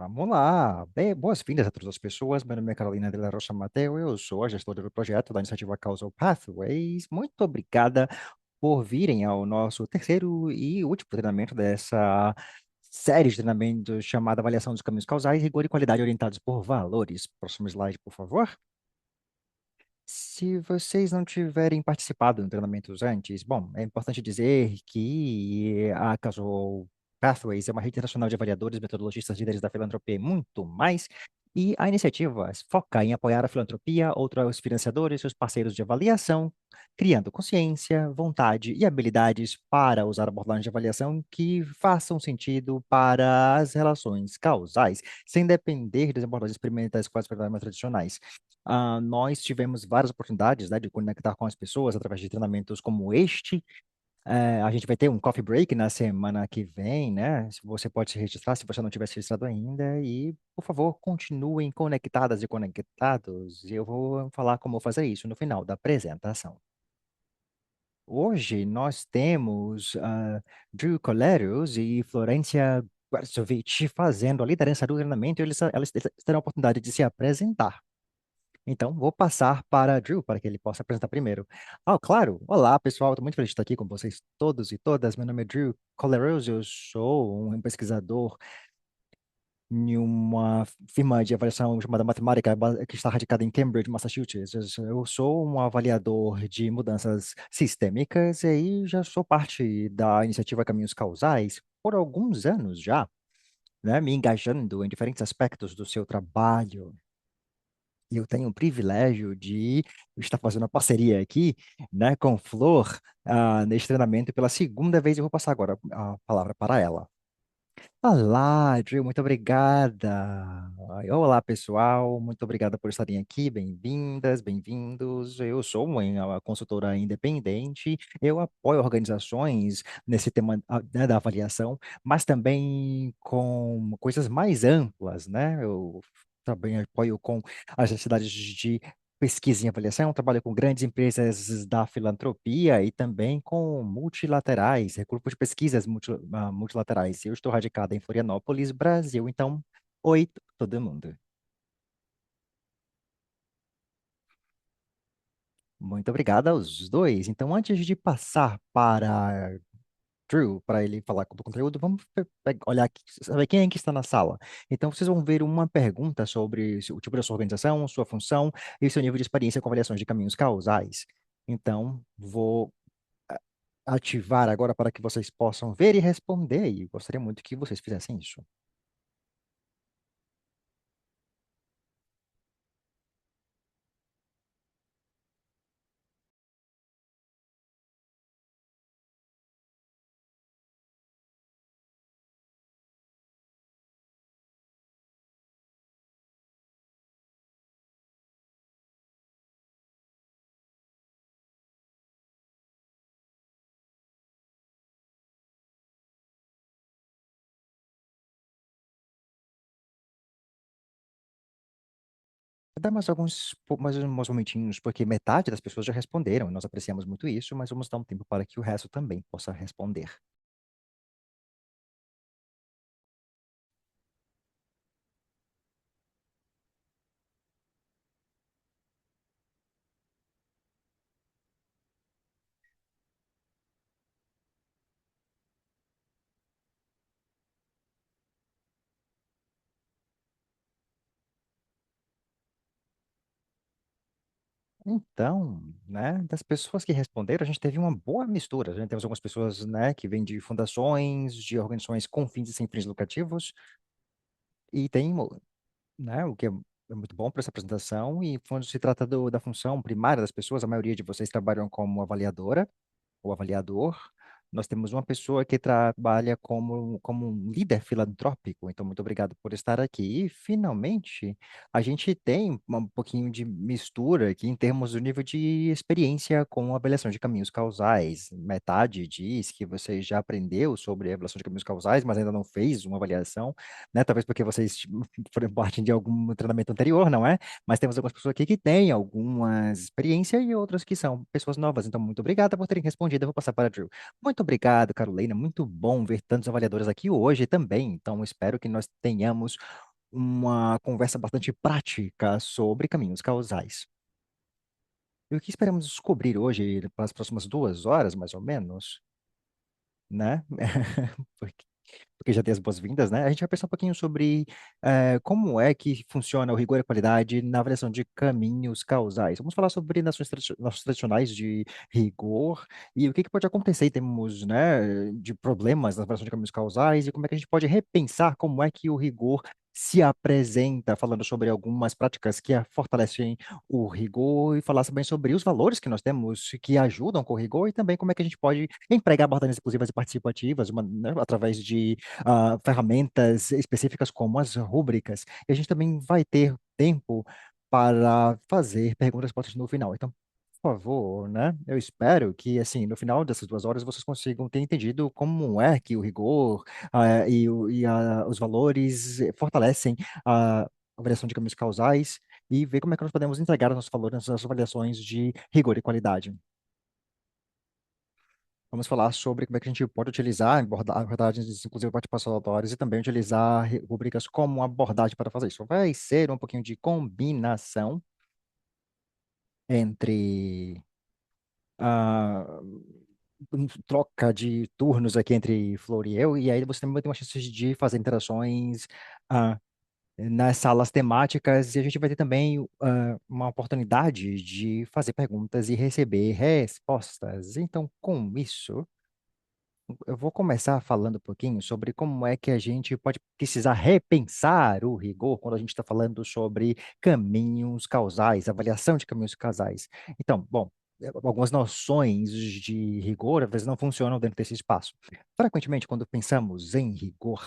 Vamos lá. Bem, boas-vindas a todas as pessoas. Meu nome é Carolina de la Rocha Mateu. Eu sou a gestora do projeto da iniciativa Causal Pathways. Muito obrigada por virem ao nosso terceiro e último treinamento dessa série de treinamentos chamada Avaliação dos Caminhos Causais, Rigor e Qualidade Orientados por Valores. Próximo slide, por favor. Se vocês não tiverem participado em treinamentos antes, bom, é importante dizer que a Casual Pathways é uma rede internacional de avaliadores, metodologistas, líderes da filantropia e muito mais. E a iniciativa foca em apoiar a filantropia, outros financiadores e seus parceiros de avaliação, criando consciência, vontade e habilidades para usar abordagens de avaliação que façam sentido para as relações causais, sem depender das abordagens experimentais quase tradicionais. Nós tivemos várias oportunidades, né, de conectar com as pessoas através de treinamentos como este. A gente vai ter um coffee break na semana que vem, né? Se você pode se registrar, se você não tiver se registrado ainda. E, por favor, continuem conectadas e conectados. E eu vou falar como fazer isso no final da apresentação. Hoje nós temos Drew Colérios e Florência Guarzovic fazendo a liderança do treinamento. Elas terão a oportunidade de se apresentar. Então, vou passar para Drew para que ele possa apresentar primeiro. Claro. Olá, pessoal. Estou muito feliz de estar aqui com vocês todos e todas. Meu nome é Drew Colleros. Eu sou um pesquisador em uma firma de avaliação chamada Matemática, que está radicada em Cambridge, Massachusetts. Eu sou um avaliador de mudanças sistêmicas e aí já sou parte da iniciativa Caminhos Causais por alguns anos já, né, me engajando em diferentes aspectos do seu trabalho. E eu tenho o privilégio de estar fazendo uma parceria aqui, né, com Flor, neste treinamento. E pela segunda vez eu vou passar agora a palavra para ela. Olá, Drew, muito obrigada. Olá, pessoal, muito obrigada por estarem aqui. Bem-vindas, bem-vindos. Eu sou uma consultora independente. Eu apoio organizações nesse tema, né, da avaliação, mas também com coisas mais amplas, né? Eu também apoio com as necessidades de pesquisa e avaliação, trabalho com grandes empresas da filantropia e também com multilaterais, grupos de pesquisas multilaterais. Eu estou radicado em Florianópolis, Brasil, então, oi, todo mundo. Muito obrigado aos dois. Então, antes de passar para Drew, para ele falar do conteúdo, vamos olhar aqui, saber quem é que está na sala. Então, vocês vão ver uma pergunta sobre o tipo da sua organização, sua função e seu nível de experiência com avaliações de caminhos causais. Então, vou ativar agora para que vocês possam ver e responder, e gostaria muito que vocês fizessem isso. Vou dar mais uns momentinhos, porque metade das pessoas já responderam, e nós apreciamos muito isso, mas vamos dar um tempo para que o resto também possa responder. Então, né, das pessoas que responderam, a gente teve uma boa mistura. A gente temos algumas pessoas, né, que vêm de fundações, de organizações com fins e sem fins lucrativos, e tem, né, o que é muito bom para essa apresentação. E quando se trata da função primária das pessoas, a maioria de vocês trabalham como avaliadora ou avaliador. Nós temos uma pessoa que trabalha como um líder filantrópico, então muito obrigado por estar aqui. E, finalmente, a gente tem um pouquinho de mistura aqui em termos do nível de experiência com avaliação de caminhos causais. Metade diz que você já aprendeu sobre avaliação de caminhos causais, mas ainda não fez uma avaliação, né? Talvez porque vocês foram parte de algum treinamento anterior, não é? Mas temos algumas pessoas aqui que têm algumas experiência e outras que são pessoas novas. Então, muito obrigada por terem respondido. Eu vou passar para a Drew. Muito obrigado, Carolina. Muito bom ver tantos avaliadores aqui hoje também. Então, espero que nós tenhamos uma conversa bastante prática sobre caminhos causais. E o que esperamos descobrir hoje, para as próximas 2 horas, mais ou menos, né? Porque porque já tem as boas-vindas, né? A gente vai pensar um pouquinho sobre como é que funciona o rigor e a qualidade na avaliação de caminhos causais. Vamos falar sobre noções tradicionais de rigor e o que que pode acontecer em termos, né, de problemas na avaliação de caminhos causais e como é que a gente pode repensar como é que o rigor se apresenta, falando sobre algumas práticas que fortalecem o rigor e falar também sobre os valores que nós temos que ajudam com o rigor e também como é que a gente pode empregar abordagens inclusivas e participativas, né, através de ferramentas específicas como as rúbricas. E a gente também vai ter tempo para fazer perguntas e respostas no final. Então, por favor, né? Eu espero que, assim, no final dessas 2 horas vocês consigam ter entendido como é que o rigor os valores fortalecem a avaliação de caminhos causais e ver como é que nós podemos entregar os nossos valores nas avaliações de rigor e qualidade. Vamos falar sobre como é que a gente pode utilizar abordagens, inclusive participatórias, e também utilizar rubricas como abordagem para fazer isso. Vai ser um pouquinho de combinação entre a troca de turnos aqui entre Flor e eu, e aí você também vai ter uma chance de fazer interações ah, nas salas temáticas, e a gente vai ter também uma oportunidade de fazer perguntas e receber respostas. Então, com isso. Eu vou começar falando um pouquinho sobre como é que a gente pode precisar repensar o rigor quando a gente está falando sobre caminhos causais, avaliação de caminhos causais. Então, bom, algumas noções de rigor às vezes não funcionam dentro desse espaço. Frequentemente, quando pensamos em rigor,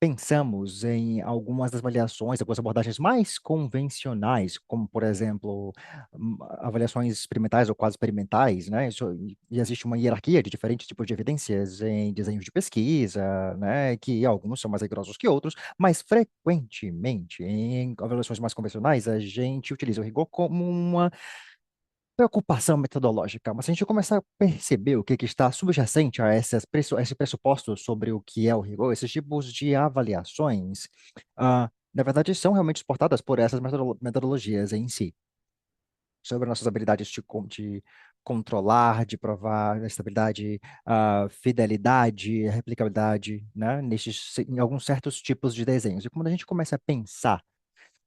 pensamos em algumas das avaliações, algumas abordagens mais convencionais, como, por exemplo, avaliações experimentais ou quase experimentais, né? E existe uma hierarquia de diferentes tipos de evidências em desenhos de pesquisa, né? Que alguns são mais rigorosos que outros, mas frequentemente, em avaliações mais convencionais, a gente utiliza o rigor como uma preocupação metodológica, mas se a gente começar a perceber o que, que está subjacente a esse pressuposto sobre o que é o rigor, esses tipos de avaliações, na verdade, são realmente suportadas por essas metodologias em si, sobre nossas habilidades de controlar, de provar estabilidade, fidelidade, replicabilidade, né, em alguns certos tipos de desenhos. E quando a gente começa a pensar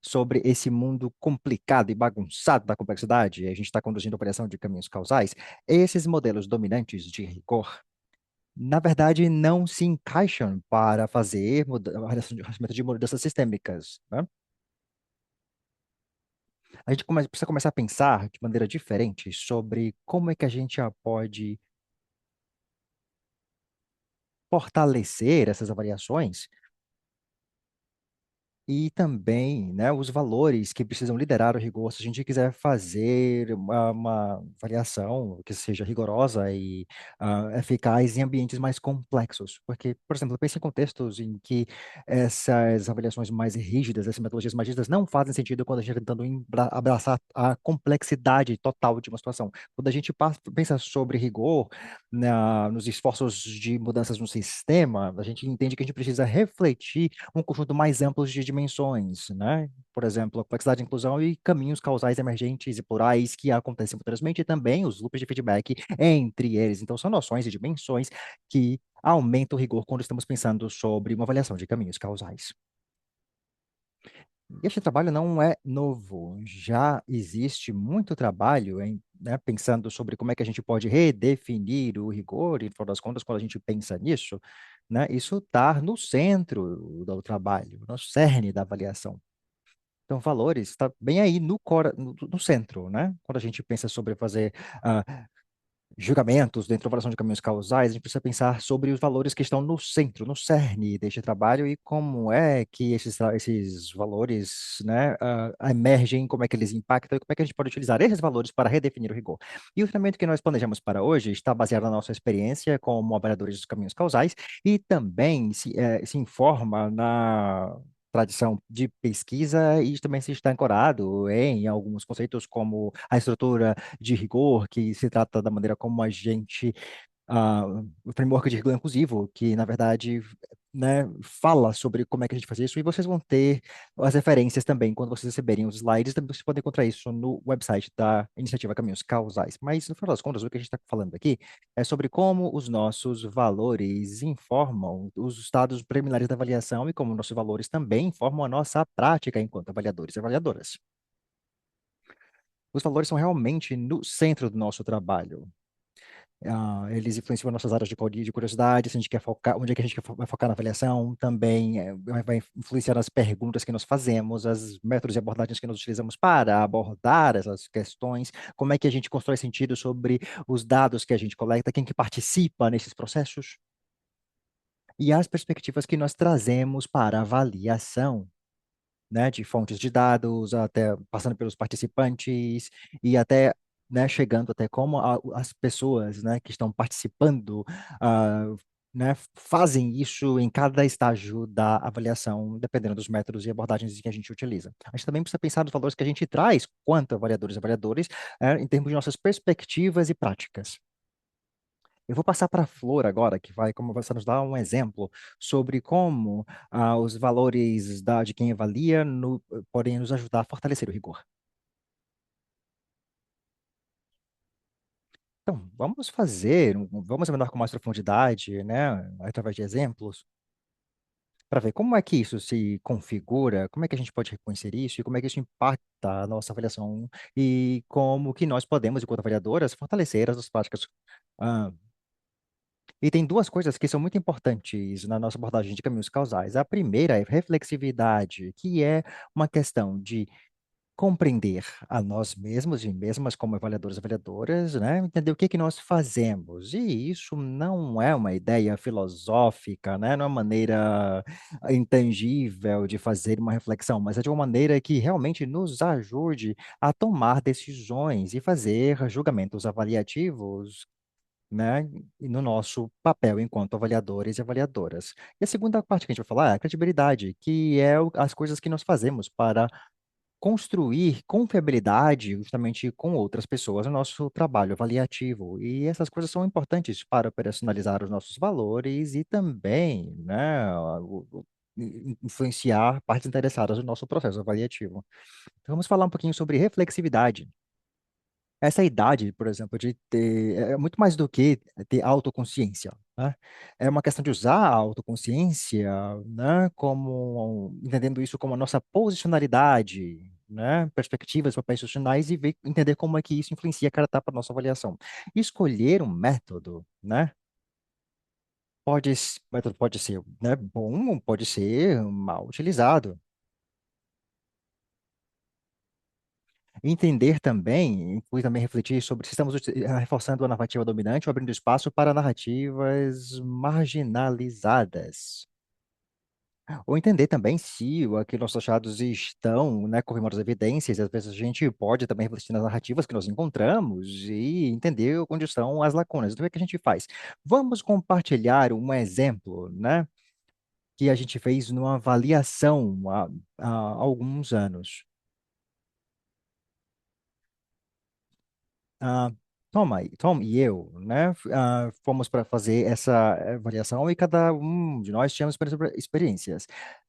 sobre esse mundo complicado e bagunçado da complexidade, a gente está conduzindo a operação de caminhos causais, esses modelos dominantes de rigor, na verdade, não se encaixam para fazer relacionamento de mudanças sistêmicas, né? A gente precisa começar a pensar de maneira diferente sobre como é que a gente pode fortalecer essas avaliações e também, né, os valores que precisam liderar o rigor. Se a gente quiser fazer uma avaliação que seja rigorosa e eficaz em ambientes mais complexos. Porque, por exemplo, pense em contextos em que essas avaliações mais rígidas, essas metodologias mais rígidas, não fazem sentido quando a gente está tentando abraçar a complexidade total de uma situação. Quando a gente pensa sobre rigor, nos esforços de mudanças no sistema, a gente entende que a gente precisa refletir um conjunto mais amplo de dimensões, né? Por exemplo, a complexidade de inclusão e caminhos causais emergentes e plurais que acontecem simultaneamente e também os loops de feedback entre eles. Então, são noções e dimensões que aumentam o rigor quando estamos pensando sobre uma avaliação de caminhos causais. Este trabalho não é novo, já existe muito trabalho né, pensando sobre como é que a gente pode redefinir o rigor, e, no final das contas, quando a gente pensa nisso, né, isso está no centro do trabalho, no cerne da avaliação. Então, valores está bem aí no centro, né? Quando a gente pensa sobre fazer ah, julgamentos dentro da avaliação de caminhos causais, a gente precisa pensar sobre os valores que estão no centro, no cerne deste trabalho e como é que esses valores, né, emergem, como é que eles impactam e como é que a gente pode utilizar esses valores para redefinir o rigor. E o treinamento que nós planejamos para hoje está baseado na nossa experiência como avaliadores dos caminhos causais e também se informa na tradição de pesquisa e também se está ancorado em alguns conceitos como a estrutura de rigor, que se trata da maneira como a gente, o framework de rigor inclusivo, que na verdade né, fala sobre como é que a gente faz isso, e vocês vão ter as referências também, quando vocês receberem os slides, também vocês podem encontrar isso no website da Iniciativa Caminhos Causais. Mas, no final das contas, o que a gente está falando aqui é sobre como os nossos valores informam os estados preliminares da avaliação e como nossos valores também informam a nossa prática enquanto avaliadores e avaliadoras. Os valores são realmente no centro do nosso trabalho. Eles influenciam nossas áreas de curiosidade, se a gente quer focar, onde é que a gente vai focar na avaliação, também vai influenciar nas perguntas que nós fazemos, as métodos e abordagens que nós utilizamos para abordar essas questões, como é que a gente constrói sentido sobre os dados que a gente coleta, quem que participa nesses processos, e as perspectivas que nós trazemos para a avaliação, né, de fontes de dados, até passando pelos participantes e até, né, chegando até como as pessoas, né, que estão participando, né, fazem isso em cada estágio da avaliação, dependendo dos métodos e abordagens que a gente utiliza. A gente também precisa pensar nos valores que a gente traz quanto avaliadores e avaliadores, em termos de nossas perspectivas e práticas. Eu vou passar para a Flor agora, que vai como você nos dar um exemplo sobre como os valores de quem avalia podem nos ajudar a fortalecer o rigor. Então, vamos fazer, vamos examinar com mais profundidade, né, através de exemplos, para ver como é que isso se configura, como é que a gente pode reconhecer isso e como é que isso impacta a nossa avaliação e como que nós podemos, enquanto avaliadoras, fortalecer as nossas práticas. Ah, E tem duas coisas que são muito importantes na nossa abordagem de caminhos causais. A primeira é reflexividade, que é uma questão de compreender a nós mesmos e mesmas como avaliadores e avaliadoras, né? Entender o que que nós fazemos. E isso não é uma ideia filosófica, né? Não é uma maneira intangível de fazer uma reflexão, mas é de uma maneira que realmente nos ajude a tomar decisões e fazer julgamentos avaliativos, né, e no nosso papel enquanto avaliadores e avaliadoras. E a segunda parte que a gente vai falar é a credibilidade, que é as coisas que nós fazemos para construir confiabilidade justamente com outras pessoas no nosso trabalho avaliativo. E essas coisas são importantes para operacionalizar os nossos valores e também, né, influenciar partes interessadas no nosso processo avaliativo. Então, vamos falar um pouquinho sobre reflexividade. Essa idade, por exemplo, de ter, é muito mais do que ter autoconsciência, né? É uma questão de usar a autoconsciência, né, como entendendo isso como a nossa posicionalidade, né, perspectivas, papéis institucionais e ver, entender como é que isso influencia cada etapa da nossa avaliação. Escolher um método, né? Método pode ser, né, bom, pode ser mal utilizado. Entender também, inclui também refletir sobre se estamos reforçando a narrativa dominante ou abrindo espaço para narrativas marginalizadas. Ou entender também se aqueles nossos achados estão, né, confirmando as evidências, e às vezes a gente pode também refletir nas narrativas que nós encontramos e entender onde estão as lacunas. Então, o que é que a gente faz? Vamos compartilhar um exemplo, né, que a gente fez numa avaliação há alguns anos. Ah, Tom e eu, né, fomos para fazer essa avaliação e cada um de nós tínhamos experiências.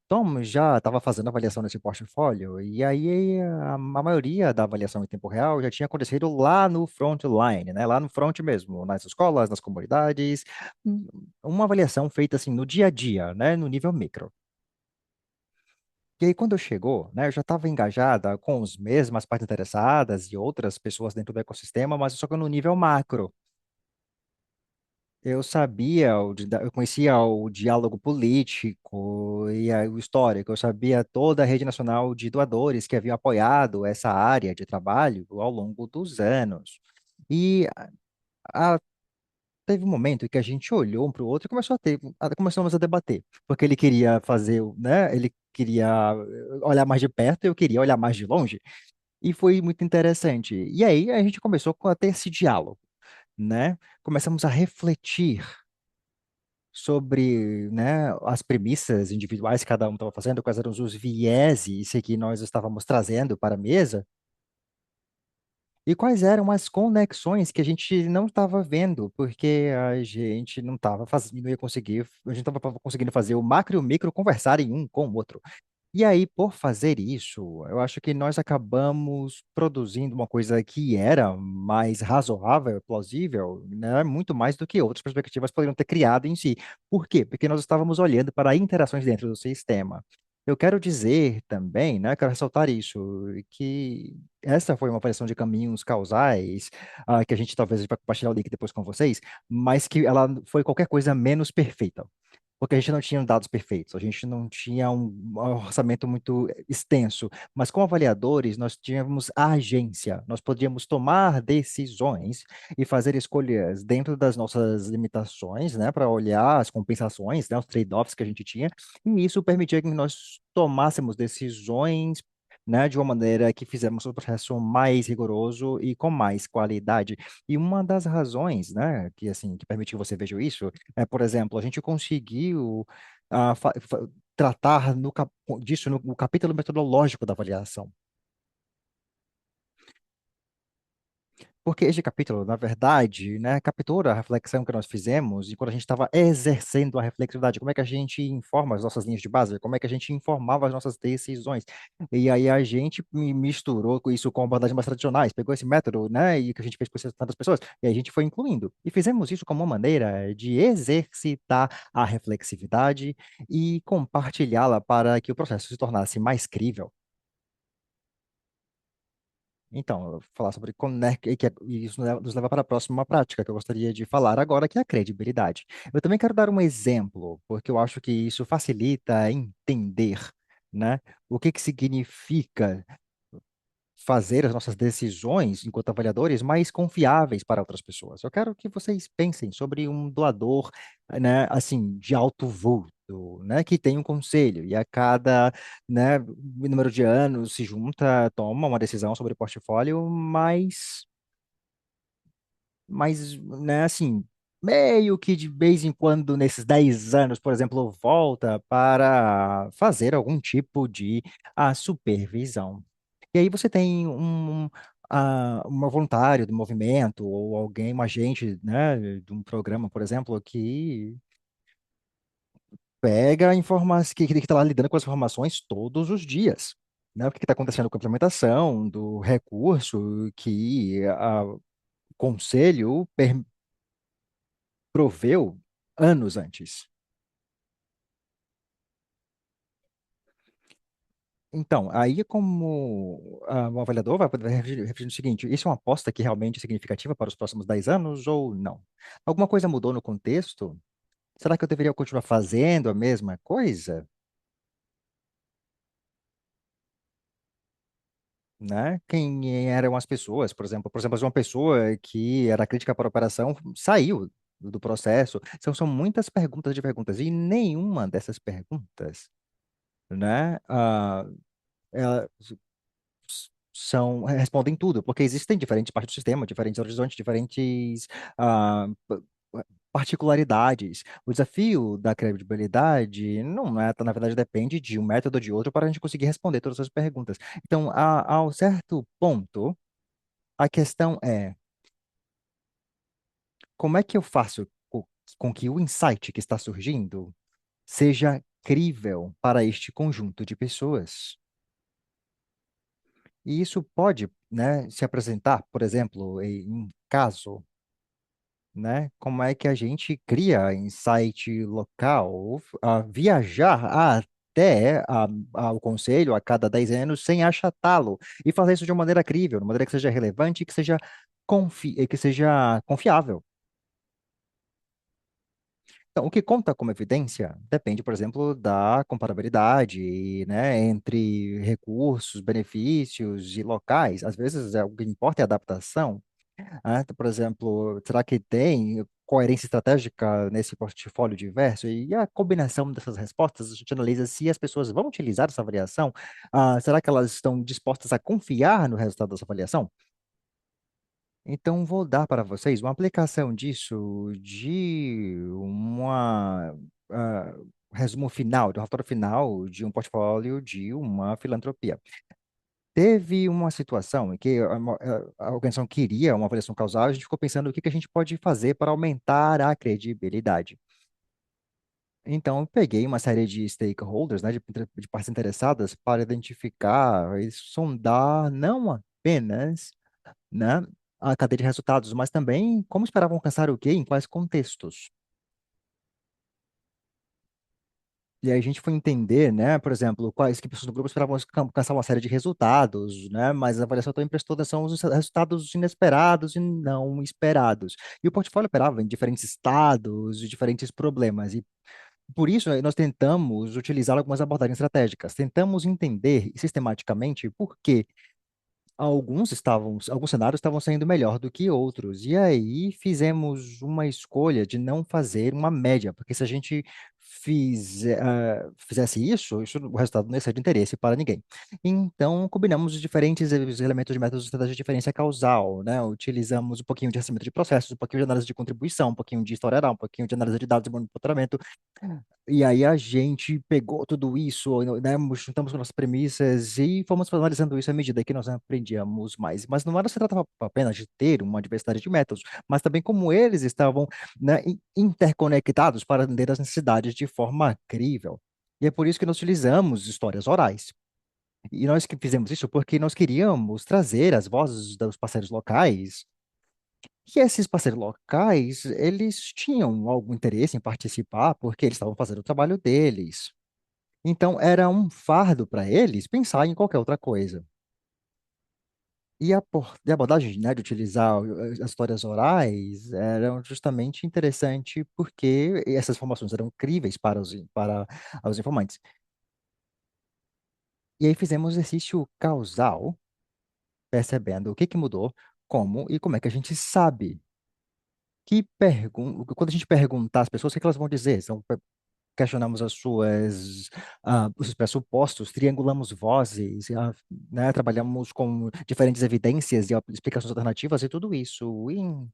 Tom já estava fazendo avaliação nesse portfólio e aí a maioria da avaliação em tempo real já tinha acontecido lá no frontline, né, lá no front mesmo, nas escolas, nas comunidades, hum, uma avaliação feita assim no dia a dia, né, no nível micro. E aí, quando eu chegou, né, eu já estava engajada com os mesmas partes interessadas e outras pessoas dentro do ecossistema, mas só que no nível macro. Eu sabia, eu conhecia o diálogo político e o histórico, eu sabia toda a rede nacional de doadores que haviam apoiado essa área de trabalho ao longo dos anos. E a- teve um momento em que a gente olhou um para o outro e começamos a debater, porque ele queria fazer, né, ele queria olhar mais de perto, eu queria olhar mais de longe. E foi muito interessante. E aí a gente começou a ter esse diálogo, né? Começamos a refletir sobre, né, as premissas individuais que cada um estava fazendo, quais eram os vieses que nós estávamos trazendo para a mesa, E quais eram as conexões que a gente não estava vendo, porque a gente não estava fazendo, não ia conseguir, a gente estava conseguindo fazer o macro e o micro conversarem um com o outro. E aí, por fazer isso, eu acho que nós acabamos produzindo uma coisa que era mais razoável, plausível, né? Muito mais do que outras perspectivas poderiam ter criado em si. Por quê? Porque nós estávamos olhando para interações dentro do sistema. Eu quero dizer também, né? Quero ressaltar isso, que essa foi uma variação de caminhos causais, que a gente talvez vai compartilhar o link depois com vocês, mas que ela foi qualquer coisa menos perfeita. Porque a gente não tinha dados perfeitos, a gente não tinha um orçamento muito extenso, mas como avaliadores, nós tínhamos a agência, nós podíamos tomar decisões e fazer escolhas dentro das nossas limitações, né, para olhar as compensações, né, os trade-offs que a gente tinha, e isso permitia que nós tomássemos decisões, né, de uma maneira que fizéssemos o processo mais rigoroso e com mais qualidade. E uma das razões, né, que assim, que permite que você veja isso por exemplo, a gente conseguiu tratar disso no capítulo metodológico da avaliação. Porque este capítulo, na verdade, né, captura a reflexão que nós fizemos e quando a gente estava exercendo a reflexividade, como é que a gente informa as nossas linhas de base, como é que a gente informava as nossas decisões. E aí a gente misturou com isso com abordagens mais tradicionais, pegou esse método, né, e que a gente fez com tantas pessoas, e a gente foi incluindo. E fizemos isso como uma maneira de exercitar a reflexividade e compartilhá-la para que o processo se tornasse mais crível. Então, eu vou falar sobre e isso nos leva para a próxima prática que eu gostaria de falar agora, que é a credibilidade. Eu também quero dar um exemplo, porque eu acho que isso facilita entender, né, o que que significa fazer as nossas decisões enquanto avaliadores mais confiáveis para outras pessoas. Eu quero que vocês pensem sobre um doador, né, assim, de alto vulto, né, que tem um conselho e a cada, né, número de anos se junta, toma uma decisão sobre o portfólio, né, assim, meio que de vez em quando, nesses 10 anos, por exemplo, volta para fazer algum tipo de supervisão. E aí você tem uma voluntário do movimento ou alguém, um agente, né, de um programa, por exemplo, que pega a informação, que está lá lidando com as informações todos os dias. Né? O que está acontecendo com a implementação do recurso que o conselho proveu anos antes. Então, aí como o avaliador vai poder refletir no seguinte, isso é uma aposta que realmente é significativa para os próximos 10 anos ou não? Alguma coisa mudou no contexto? Será que eu deveria continuar fazendo a mesma coisa? Né? Quem eram as pessoas, por exemplo, uma pessoa que era crítica para a operação saiu do processo. São muitas perguntas de perguntas e nenhuma dessas perguntas, né? Ela- respondem tudo, porque existem diferentes partes do sistema, diferentes horizontes, diferentes particularidades. O desafio da credibilidade não é, na verdade, depende de um método ou de outro para a gente conseguir responder todas as perguntas. Então, ao certo ponto, a questão é como é que eu faço com que o insight que está surgindo seja crível para este conjunto de pessoas? E isso pode, né, se apresentar, por exemplo, em um caso, né? Como é que a gente cria insight local, viajar ao conselho a cada 10 anos sem achatá-lo e fazer isso de uma maneira crível, de uma maneira que seja relevante e que seja confiável. Então, o que conta como evidência depende, por exemplo, da comparabilidade, né, entre recursos, benefícios e locais. Às vezes, o que importa é a adaptação. Então, por exemplo, será que tem coerência estratégica nesse portfólio diverso? E a combinação dessas respostas, a gente analisa se as pessoas vão utilizar essa avaliação. Será que elas estão dispostas a confiar no resultado dessa avaliação? Então, vou dar para vocês uma aplicação disso de ah, resumo final, do relatório final de um portfólio de uma filantropia. Teve uma situação em que a organização queria uma avaliação causal, a gente ficou pensando o que que a gente pode fazer para aumentar a credibilidade. Então, eu peguei uma série de stakeholders, né, de partes interessadas, para identificar e sondar não apenas, né, a cadeia de resultados, mas também como esperavam alcançar o quê, em quais contextos. E aí a gente foi entender, né, por exemplo, quais que pessoas do grupo esperavam alcançar uma série de resultados, né, mas a avaliação também prestou atenção aos resultados inesperados e não esperados. E o portfólio operava em diferentes estados, e diferentes problemas. E por isso, nós tentamos utilizar algumas abordagens estratégicas. Tentamos entender sistematicamente por que alguns cenários estavam saindo melhor do que outros. E aí fizemos uma escolha de não fazer uma média, porque se a gente fizesse isso, o resultado não ia ser de interesse para ninguém. Então, combinamos os diferentes elementos de métodos de estratégia de diferença causal, né? Utilizamos um pouquinho de rastreamento de processos, um pouquinho de análise de contribuição, um pouquinho de história oral, um pouquinho de análise de dados e monitoramento. E aí a gente pegou tudo isso, né, juntamos com nossas premissas e fomos analisando isso à medida que nós aprendíamos mais. Mas não era se tratava apenas de ter uma diversidade de métodos, mas também como eles estavam, né, interconectados para atender as necessidades de forma crível. E é por isso que nós utilizamos histórias orais. E nós que fizemos isso porque nós queríamos trazer as vozes dos parceiros locais. E esses parceiros locais, eles tinham algum interesse em participar porque eles estavam fazendo o trabalho deles. Então, era um fardo para eles pensar em qualquer outra coisa. E a abordagem, né, de utilizar as histórias orais era justamente interessante porque essas informações eram críveis para os informantes. E aí fizemos um exercício causal, percebendo o que que mudou, como e como é que a gente sabe. Quando a gente perguntar às pessoas, o que que elas vão dizer? Questionamos os seus pressupostos, triangulamos vozes, né, trabalhamos com diferentes evidências e explicações alternativas e tudo isso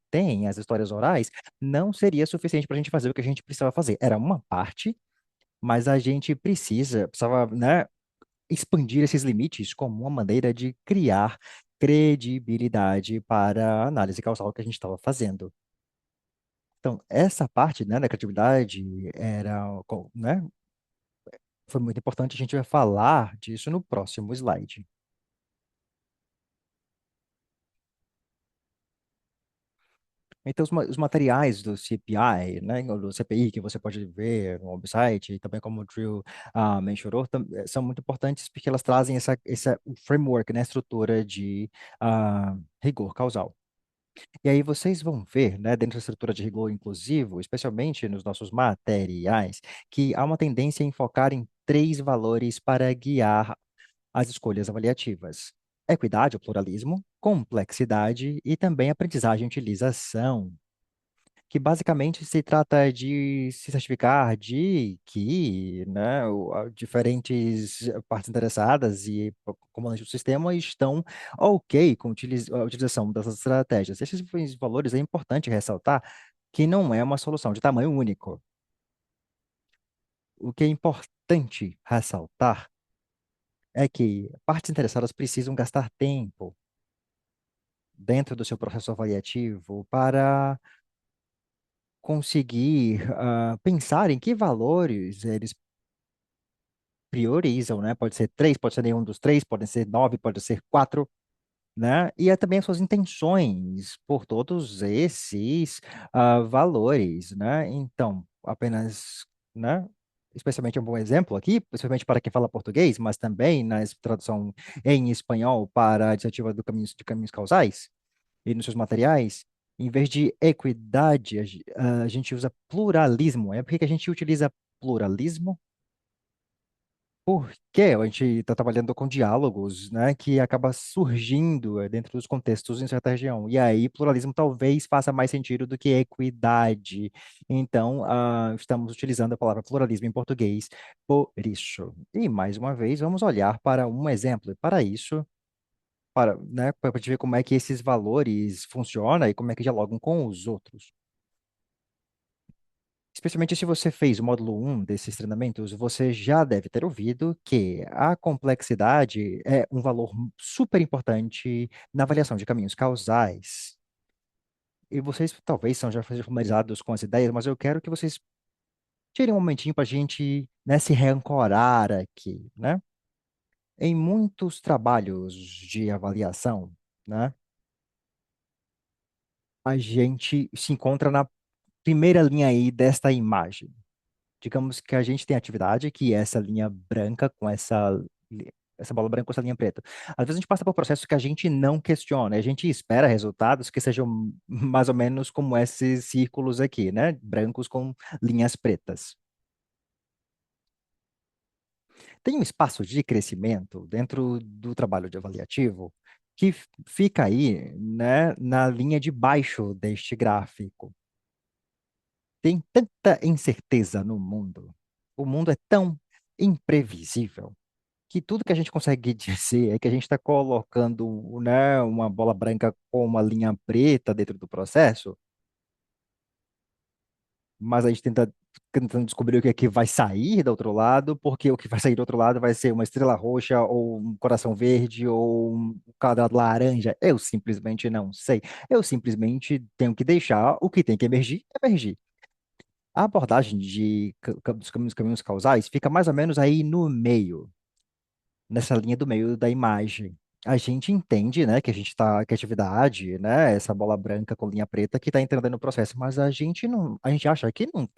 tem as histórias orais, não seria suficiente para a gente fazer o que a gente precisava fazer. Era uma parte, mas a gente precisava, né, expandir esses limites como uma maneira de criar credibilidade para a análise causal que a gente estava fazendo. Então, essa parte, né, da criatividade né, foi muito importante. A gente vai falar disso no próximo slide. Então, os materiais do CPI, né, ou do CPI, que você pode ver no website, e também como o Drew mencionou, são muito importantes porque elas trazem essa o framework, né, estrutura de rigor causal. E aí vocês vão ver, né, dentro da estrutura de rigor inclusivo, especialmente nos nossos materiais, que há uma tendência em focar em três valores para guiar as escolhas avaliativas: equidade ou pluralismo, complexidade e também aprendizagem e utilização, que basicamente se trata de se certificar de que, né, diferentes partes interessadas e comandantes do sistema estão ok com a utilização dessas estratégias. Esses valores é importante ressaltar que não é uma solução de tamanho único. O que é importante ressaltar é que partes interessadas precisam gastar tempo dentro do seu processo avaliativo para conseguir pensar em que valores eles priorizam, né? Pode ser três, pode ser nenhum dos três, pode ser nove, pode ser quatro, né? E é também as suas intenções por todos esses valores, né? Então, apenas, né? Especialmente um bom exemplo aqui, especialmente para quem fala português, mas também na tradução em espanhol para a iniciativa de caminhos causais e nos seus materiais, em vez de equidade, a gente usa pluralismo. É porque que a gente utiliza pluralismo? Porque a gente está trabalhando com diálogos, né, que acaba surgindo dentro dos contextos em certa região. E aí, pluralismo talvez faça mais sentido do que equidade. Então, estamos utilizando a palavra pluralismo em português por isso. E, mais uma vez, vamos olhar para um exemplo. E para isso, né, para a gente ver como é que esses valores funcionam e como é que dialogam com os outros. Especialmente se você fez o módulo um desses treinamentos, você já deve ter ouvido que a complexidade é um valor super importante na avaliação de caminhos causais. E vocês talvez são já familiarizados com as ideias, mas eu quero que vocês tirem um momentinho para a gente, né, se reancorar aqui, né? Em muitos trabalhos de avaliação, né, a gente se encontra na primeira linha aí desta imagem. Digamos que a gente tem atividade, que é essa linha branca com essa bola branca com essa linha preta. Às vezes a gente passa por processos que a gente não questiona, a gente espera resultados que sejam mais ou menos como esses círculos aqui, né? Brancos com linhas pretas. Tem um espaço de crescimento dentro do trabalho de avaliativo que fica aí, né, na linha de baixo deste gráfico. Tem tanta incerteza no mundo. O mundo é tão imprevisível que tudo que a gente consegue dizer é que a gente está colocando, né, uma bola branca com uma linha preta dentro do processo, mas a gente tentando descobrir o que é que vai sair do outro lado, porque o que vai sair do outro lado vai ser uma estrela roxa, ou um coração verde, ou um quadrado laranja. Eu simplesmente não sei. Eu simplesmente tenho que deixar o que tem que emergir, emergir. A abordagem dos caminhos causais fica mais ou menos aí no meio, nessa linha do meio da imagem. A gente entende, né, que a gente está, que a atividade, né, essa bola branca com linha preta que está entrando no processo, mas a gente acha que não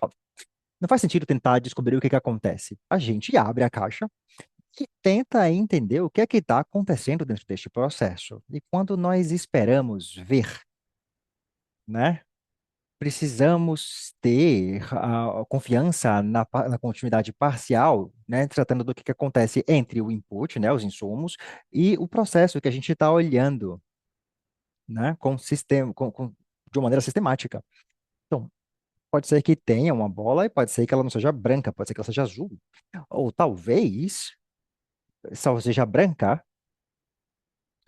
faz sentido tentar descobrir o que que acontece. A gente abre a caixa e tenta entender o que é que está acontecendo dentro deste processo. E quando nós esperamos ver, né, precisamos ter a confiança na continuidade parcial, né, tratando do que acontece entre o input, né, os insumos, e o processo que a gente está olhando, né, com sistema, de uma maneira sistemática. Então, pode ser que tenha uma bola e pode ser que ela não seja branca, pode ser que ela seja azul. Ou talvez só seja branca,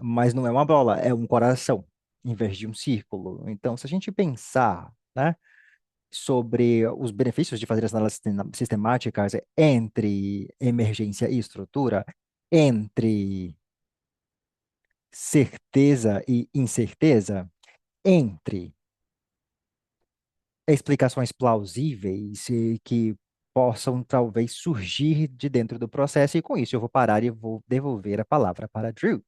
mas não é uma bola, é um coração, em vez de um círculo. Então, se a gente pensar, né, sobre os benefícios de fazer as análises sistemáticas entre emergência e estrutura, entre certeza e incerteza, entre explicações plausíveis e que possam talvez surgir de dentro do processo, e com isso eu vou parar e vou devolver a palavra para Drew.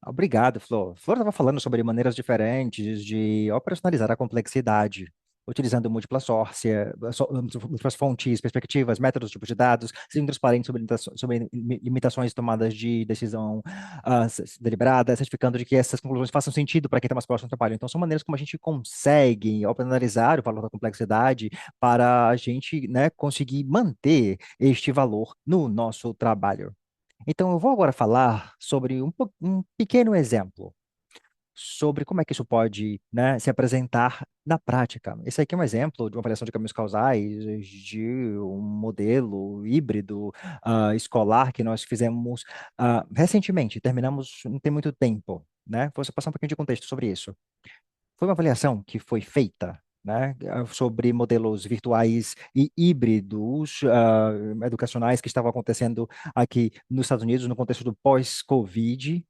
Obrigado, Flor. Flor estava falando sobre maneiras diferentes de operacionalizar a complexidade, utilizando múltiplas fontes, perspectivas, métodos, tipos de dados, sendo transparente sobre limitações de tomadas de decisão deliberada, certificando de que essas conclusões façam sentido para quem está mais próximo do trabalho. Então, são maneiras como a gente consegue operacionalizar o valor da complexidade para a gente, né, conseguir manter este valor no nosso trabalho. Então, eu vou agora falar sobre um pequeno exemplo sobre como é que isso pode, né, se apresentar na prática. Esse aqui é um exemplo de uma avaliação de caminhos causais de um modelo híbrido escolar que nós fizemos recentemente. Terminamos não tem muito tempo, né? Vou só passar um pouquinho de contexto sobre isso. Foi uma avaliação que foi feita, né, sobre modelos virtuais e híbridos educacionais que estavam acontecendo aqui nos Estados Unidos no contexto do pós-Covid.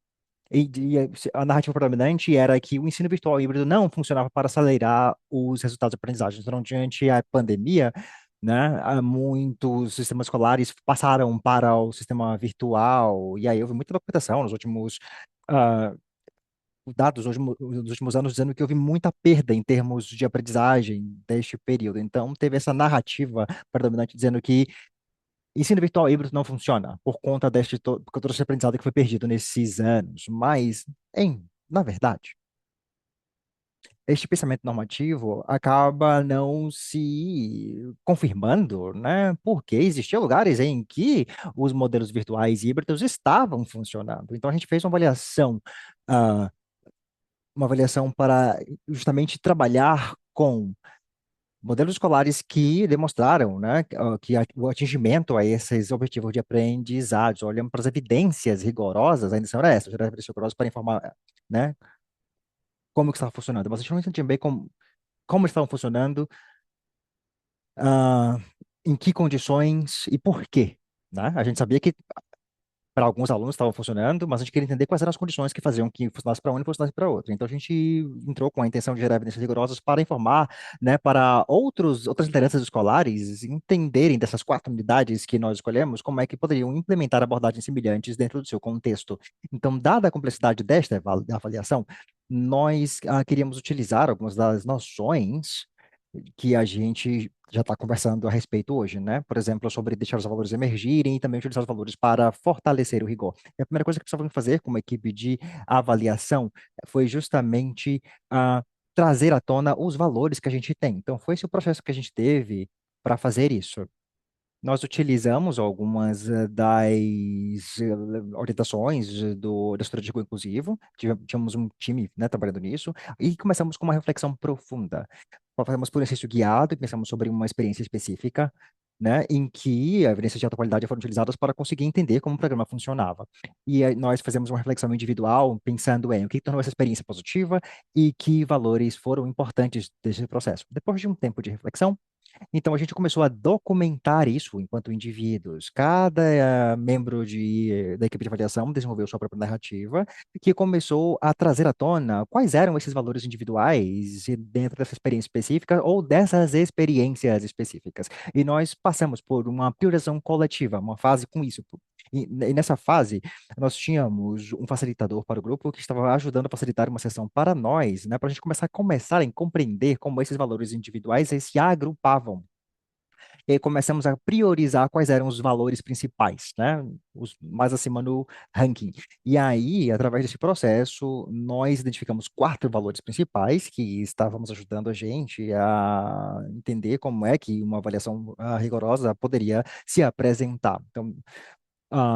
A narrativa predominante era que o ensino virtual híbrido não funcionava para acelerar os resultados de aprendizagem. Então, durante a pandemia, né, muitos sistemas escolares passaram para o sistema virtual, e aí houve muita documentação nos últimos ah, dados nos últimos anos dizendo que houve muita perda em termos de aprendizagem deste período. Então, teve essa narrativa predominante dizendo que ensino virtual híbrido não funciona por todo esse aprendizado que foi perdido nesses anos. Mas, na verdade, este pensamento normativo acaba não se confirmando, né? Porque existiam lugares em que os modelos virtuais híbridos estavam funcionando. Então, a gente fez ah, uma avaliação para justamente trabalhar com modelos escolares que demonstraram, né, o atingimento a esses objetivos de aprendizagem, olhando para as evidências rigorosas, ainda são essas, evidências rigorosas para informar, né, como que estava funcionando. Mas a gente não entendia bem como eles estavam funcionando, ah, em que condições e por quê, né? A gente sabia que para alguns alunos estava funcionando, mas a gente queria entender quais eram as condições que faziam que funcionasse para um e funcionasse para outro. Então a gente entrou com a intenção de gerar evidências rigorosas para informar, né, para outras lideranças escolares entenderem dessas quatro unidades que nós escolhemos, como é que poderiam implementar abordagens semelhantes dentro do seu contexto. Então, dada a complexidade desta avaliação, nós queríamos utilizar algumas das noções que a gente já está conversando a respeito hoje, né? Por exemplo, sobre deixar os valores emergirem e também utilizar os valores para fortalecer o rigor. E a primeira coisa que precisávamos fazer como equipe de avaliação foi justamente trazer à tona os valores que a gente tem. Então, foi esse o processo que a gente teve para fazer isso. Nós utilizamos algumas das orientações da estrutura de jogo inclusivo, tínhamos um time, né, trabalhando nisso, e começamos com uma reflexão profunda. Fazemos por exercício guiado, pensamos sobre uma experiência específica, né, em que evidências de alta qualidade foram utilizadas para conseguir entender como o programa funcionava. E aí nós fazemos uma reflexão individual, pensando em o que tornou essa experiência positiva e que valores foram importantes desse processo. Depois de um tempo de reflexão, então, a gente começou a documentar isso enquanto indivíduos. Cada membro da equipe de avaliação desenvolveu sua própria narrativa, que começou a trazer à tona quais eram esses valores individuais dentro dessa experiência específica ou dessas experiências específicas. E nós passamos por uma priorização coletiva, uma fase com isso. E nessa fase, nós tínhamos um facilitador para o grupo que estava ajudando a facilitar uma sessão para nós, né, para a gente começar a compreender como esses valores individuais eles se agrupavam. E aí começamos a priorizar quais eram os valores principais, né, os mais acima no ranking. E aí, através desse processo, nós identificamos quatro valores principais que estávamos ajudando a gente a entender como é que uma avaliação rigorosa poderia se apresentar. Então,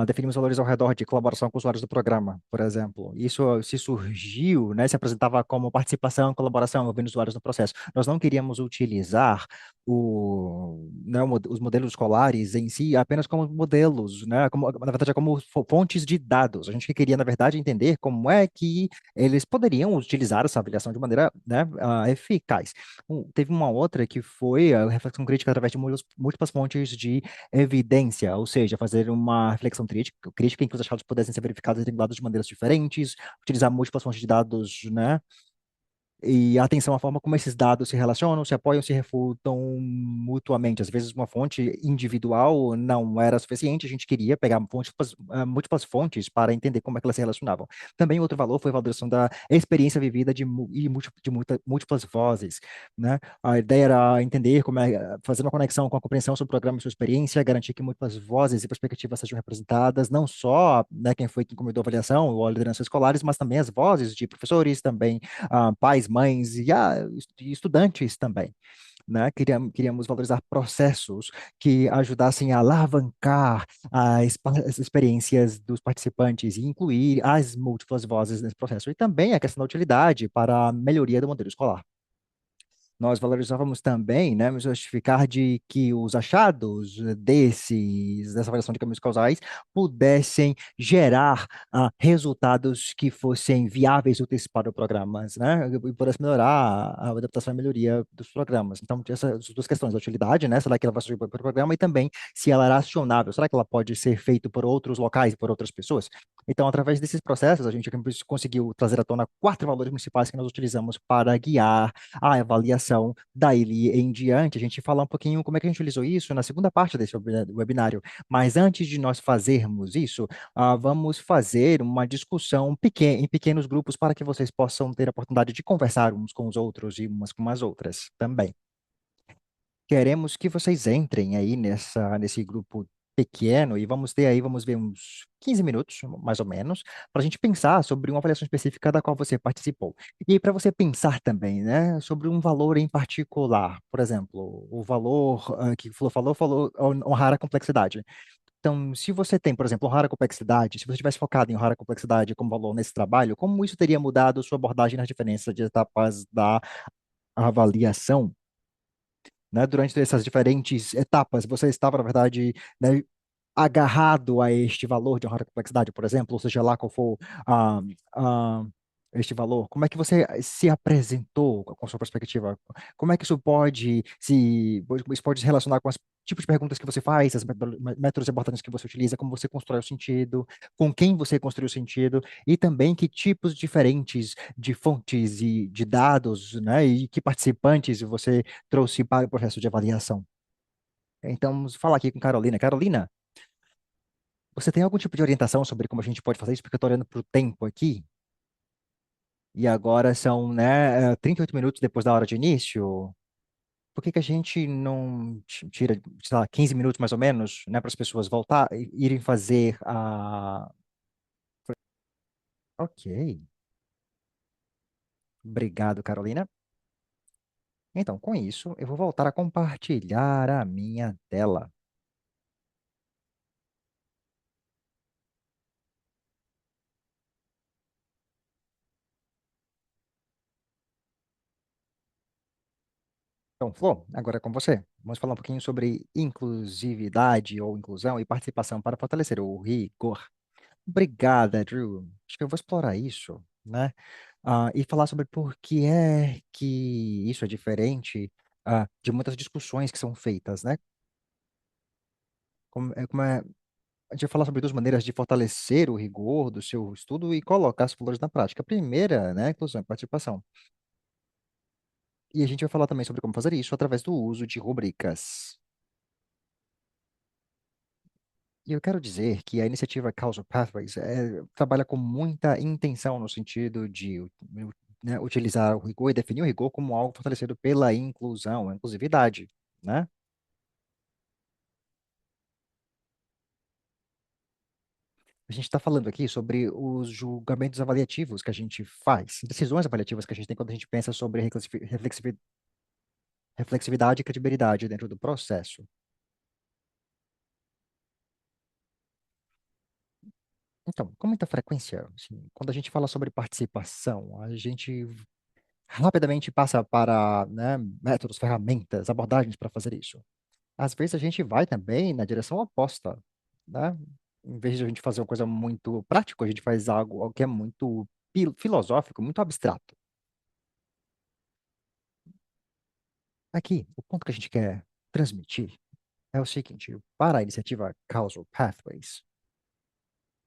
definimos valores ao redor de colaboração com usuários do programa, por exemplo. Isso se surgiu, né, se apresentava como participação, colaboração, envolvendo usuários no processo. Nós não queríamos utilizar né, os modelos escolares em si apenas como modelos, né, como, na verdade, é como fontes de dados. A gente queria, na verdade, entender como é que eles poderiam utilizar essa avaliação de maneira, né, eficaz. Teve uma outra que foi a reflexão crítica através de múltiplas fontes de evidência, ou seja, fazer uma reflexão crítica em que os achados pudessem ser verificados e regulados de maneiras diferentes, utilizar múltiplas fontes de dados, né? E atenção à forma como esses dados se relacionam, se apoiam, se refutam mutuamente. Às vezes, uma fonte individual não era suficiente, a gente queria pegar múltiplas fontes para entender como é que elas se relacionavam. Também outro valor foi a validação da experiência vivida múltiplas vozes, né? A ideia era entender como fazer uma conexão com a compreensão sobre o programa e sua experiência, garantir que múltiplas vozes e perspectivas sejam representadas, não só, né, quem foi quem comandou a avaliação ou a liderança escolares, mas também as vozes de professores, também pais, mães e estudantes também. Né? Queríamos valorizar processos que ajudassem a alavancar as experiências dos participantes e incluir as múltiplas vozes nesse processo. E também a questão da utilidade para a melhoria do modelo escolar. Nós valorizávamos também, né, nos justificar de que os achados dessa avaliação de caminhos causais pudessem gerar resultados que fossem viáveis, úteis para os programas, né, e pudesse melhorar a adaptação e melhoria dos programas. Então, tinha essas duas questões, a utilidade, né, será que ela vai servir para o programa, e também se ela era acionável, será que ela pode ser feita por outros locais, por outras pessoas? Então, através desses processos, a gente conseguiu trazer à tona quatro valores principais que nós utilizamos para guiar a avaliação. Daí em diante, a gente fala um pouquinho como é que a gente utilizou isso na segunda parte desse webinário. Mas antes de nós fazermos isso, vamos fazer uma discussão em pequenos grupos para que vocês possam ter a oportunidade de conversar uns com os outros e umas com as outras também. Queremos que vocês entrem aí nesse grupo pequeno e vamos ter aí, vamos ver uns 15 minutos, mais ou menos, para a gente pensar sobre uma avaliação específica da qual você participou. E para você pensar também, né, sobre um valor em particular. Por exemplo, o valor que falou, honrar a complexidade. Então, se você tem, por exemplo, honrar a complexidade, se você tivesse focado em honrar a complexidade como valor nesse trabalho, como isso teria mudado sua abordagem nas diferenças de etapas da avaliação? né? Durante essas diferentes etapas, você estava, na verdade, né, agarrado a este valor de honra da complexidade, por exemplo, ou seja lá qual for ah, ah, este valor, como é que você se apresentou com a sua perspectiva? Como é que isso pode se relacionar com os tipos de perguntas que você faz, as métodos importantes que você utiliza, como você constrói o sentido, com quem você construiu o sentido, e também que tipos diferentes de fontes e de dados, né, e que participantes você trouxe para o processo de avaliação. Então, vamos falar aqui com Carolina. Carolina, você tem algum tipo de orientação sobre como a gente pode fazer isso? Porque eu estou olhando para o tempo aqui, e agora são, né, 38 minutos depois da hora de início. Por que que a gente não tira, sei lá, 15 minutos mais ou menos, né, para as pessoas voltar, irem fazer a... Ok, obrigado, Carolina. Então, com isso, eu vou voltar a compartilhar a minha tela. Então, Flor, agora é com você. Vamos falar um pouquinho sobre inclusividade ou inclusão e participação para fortalecer o rigor. Obrigada, Drew. Acho que eu vou explorar isso, né? E falar sobre por que é que isso é diferente, de muitas discussões que são feitas, né? A gente vai falar sobre duas maneiras de fortalecer o rigor do seu estudo e colocar os valores na prática. A primeira, né, inclusão e participação. E a gente vai falar também sobre como fazer isso através do uso de rubricas. E eu quero dizer que a iniciativa Causal Pathways trabalha com muita intenção no sentido de né, utilizar o rigor e definir o rigor como algo fortalecido pela inclusão, a inclusividade, né? A gente está falando aqui sobre os julgamentos avaliativos que a gente faz, decisões avaliativas que a gente tem quando a gente pensa sobre reflexividade e credibilidade dentro do processo. Então, com muita frequência, assim, quando a gente fala sobre participação, a gente rapidamente passa para, né, métodos, ferramentas, abordagens para fazer isso. Às vezes a gente vai também na direção oposta, né? Em vez de a gente fazer uma coisa muito prática, a gente faz algo que é muito filosófico, muito abstrato. Aqui, o ponto que a gente quer transmitir é o seguinte: para a iniciativa Causal Pathways,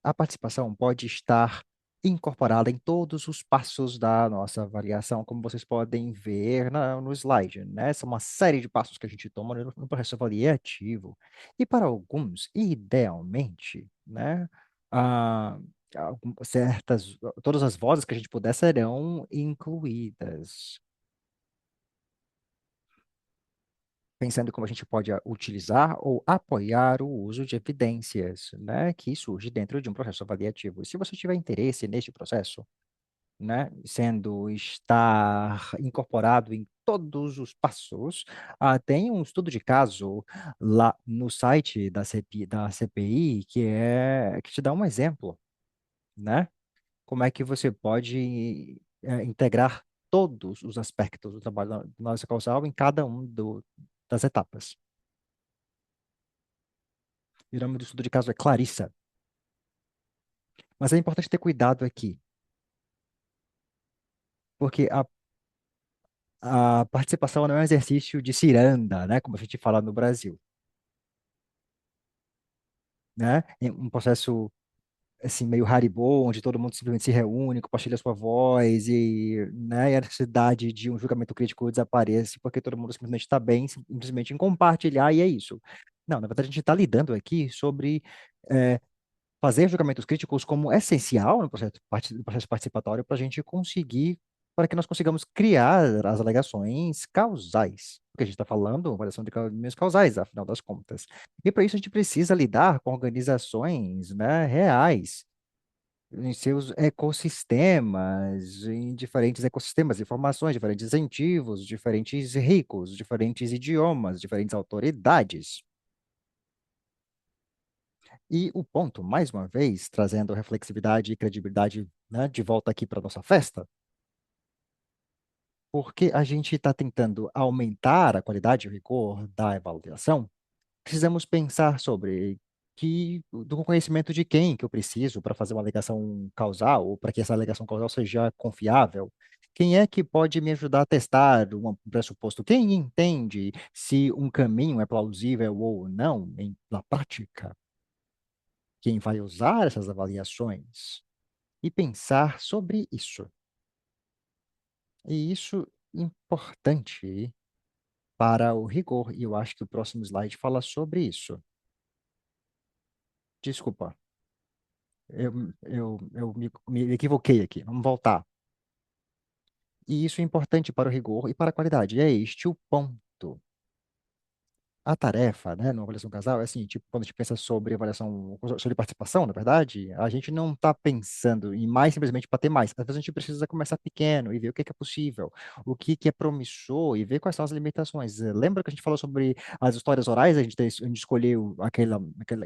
a participação pode estar incorporada em todos os passos da nossa avaliação, como vocês podem ver no slide, né? São uma série de passos que a gente toma no processo avaliativo. E para alguns, idealmente, né? ah, todas as vozes que a gente puder serão incluídas. Pensando como a gente pode utilizar ou apoiar o uso de evidências, né, que surge dentro de um processo avaliativo. E se você tiver interesse neste processo, né, sendo estar incorporado em todos os passos, tem um estudo de caso lá no site da CPI que te dá um exemplo, né? Como é que você pode integrar todos os aspectos do trabalho da análise causal em cada das etapas. E o nome do estudo de caso é Clarissa. Mas é importante ter cuidado aqui, porque a participação não é um exercício de ciranda, né, como a gente fala no Brasil, né? É um processo assim meio Haribo, onde todo mundo simplesmente se reúne, compartilha sua voz e, né, e a necessidade de um julgamento crítico desaparece porque todo mundo simplesmente está bem, simplesmente em compartilhar e é isso. Não, na verdade a gente está lidando aqui sobre é, fazer julgamentos críticos como essencial no no processo participatório para a gente conseguir, para que nós consigamos criar as alegações causais. Porque a gente está falando, avaliação de caminhos causais, afinal das contas. E para isso a gente precisa lidar com organizações, né, reais, em seus ecossistemas, em diferentes ecossistemas, informações, diferentes incentivos, diferentes ricos, diferentes idiomas, diferentes autoridades. E o ponto, mais uma vez, trazendo reflexividade e credibilidade, né, de volta aqui para nossa festa, porque a gente está tentando aumentar a qualidade e o rigor da avaliação, precisamos pensar sobre do conhecimento de quem que eu preciso para fazer uma alegação causal, ou para que essa alegação causal seja confiável. Quem é que pode me ajudar a testar um pressuposto? Quem entende se um caminho é plausível ou não na prática? Quem vai usar essas avaliações? E pensar sobre isso. E isso é importante para o rigor, e eu acho que o próximo slide fala sobre isso. Desculpa, eu me equivoquei aqui, vamos voltar. E isso é importante para o rigor e para a qualidade. E é este o ponto. A tarefa, né, numa avaliação casal, é assim, tipo, quando a gente pensa sobre avaliação, sobre participação, na verdade, a gente não está pensando em mais simplesmente para ter mais. Às vezes a gente precisa começar pequeno e ver o que é possível, o que é promissor e ver quais são as limitações. Lembra que a gente falou sobre as histórias orais, a gente escolheu aquela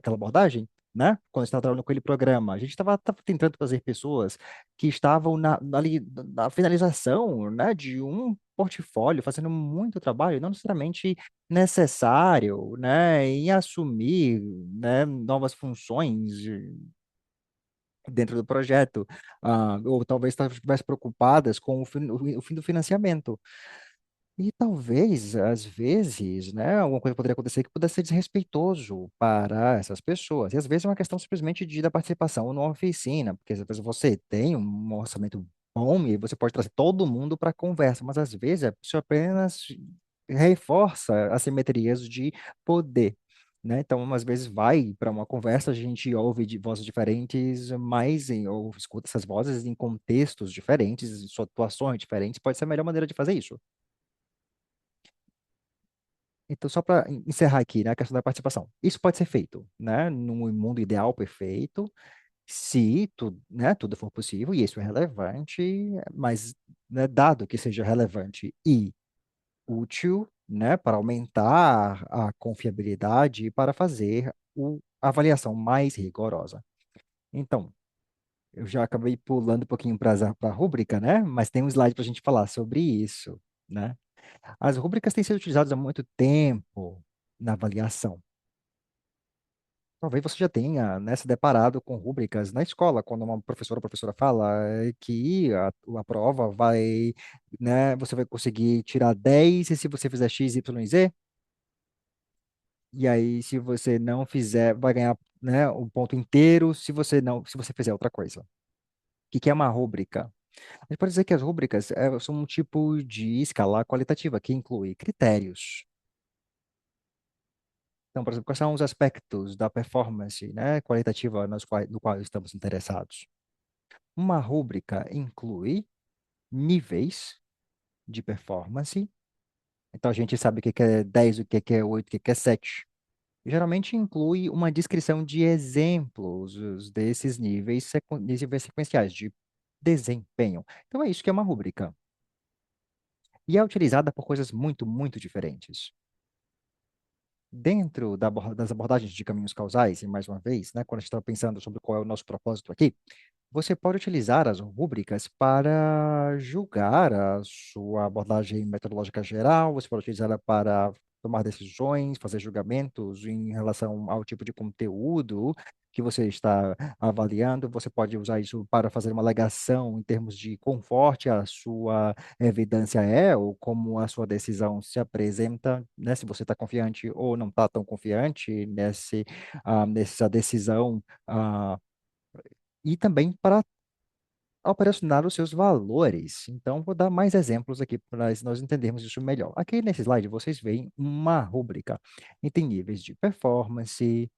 abordagem? Né? Quando a gente estava trabalhando com aquele programa, a gente estava tentando fazer pessoas que estavam ali na finalização, né, de um portfólio, fazendo muito trabalho, não necessariamente necessário, né, em assumir, né, novas funções dentro do projeto, ou talvez estivesse preocupadas com o fim do financiamento. E talvez, às vezes, né, alguma coisa poderia acontecer que pudesse ser desrespeitoso para essas pessoas. E às vezes é uma questão simplesmente da participação numa oficina, porque às vezes você tem um orçamento bom e você pode trazer todo mundo para a conversa, mas às vezes a pessoa apenas reforça assimetrias de poder. Né? Então, às vezes, vai para uma conversa, a gente ouve de vozes diferentes, ou escuta essas vozes em contextos diferentes, em situações diferentes, pode ser a melhor maneira de fazer isso. Então, só para encerrar aqui, né, a questão da participação. Isso pode ser feito, né, num mundo ideal perfeito, se tudo for possível, e isso é relevante, mas, né, dado que seja relevante e útil, né, para aumentar a confiabilidade e para fazer a avaliação mais rigorosa. Então, eu já acabei pulando um pouquinho para a rúbrica, né, mas tem um slide para a gente falar sobre isso, né? As rúbricas têm sido utilizadas há muito tempo na avaliação. Talvez você já tenha, né, se deparado com rúbricas na escola, quando uma professora ou professora fala que a prova vai, né, você vai conseguir tirar 10 e se você fizer X, Y e Z, e aí se você não fizer, vai ganhar, né, um ponto inteiro se você não, se você fizer outra coisa. O que é uma rúbrica? A gente pode dizer que as rúbricas são um tipo de escala qualitativa que inclui critérios. Então, por exemplo, quais são os aspectos da performance, né, qualitativa no qual estamos interessados? Uma rúbrica inclui níveis de performance. Então, a gente sabe o que que é 10, o que que é 8, o que que é 7. Geralmente inclui uma descrição de exemplos desses níveis sequenciais de desempenho. Então, é isso que é uma rúbrica. E é utilizada por coisas muito, muito diferentes. Dentro das abordagens de caminhos causais, e mais uma vez, né, quando a gente está pensando sobre qual é o nosso propósito aqui, você pode utilizar as rúbricas para julgar a sua abordagem metodológica geral, você pode utilizá-la para tomar decisões, fazer julgamentos em relação ao tipo de conteúdo que você está avaliando, você pode usar isso para fazer uma alegação em termos de quão forte a sua evidência é, ou como a sua decisão se apresenta, né? Se você está confiante ou não está tão confiante nessa decisão, e também para operacionar os seus valores. Então, vou dar mais exemplos aqui para nós entendermos isso melhor. Aqui nesse slide, vocês veem uma rúbrica e tem níveis de performance,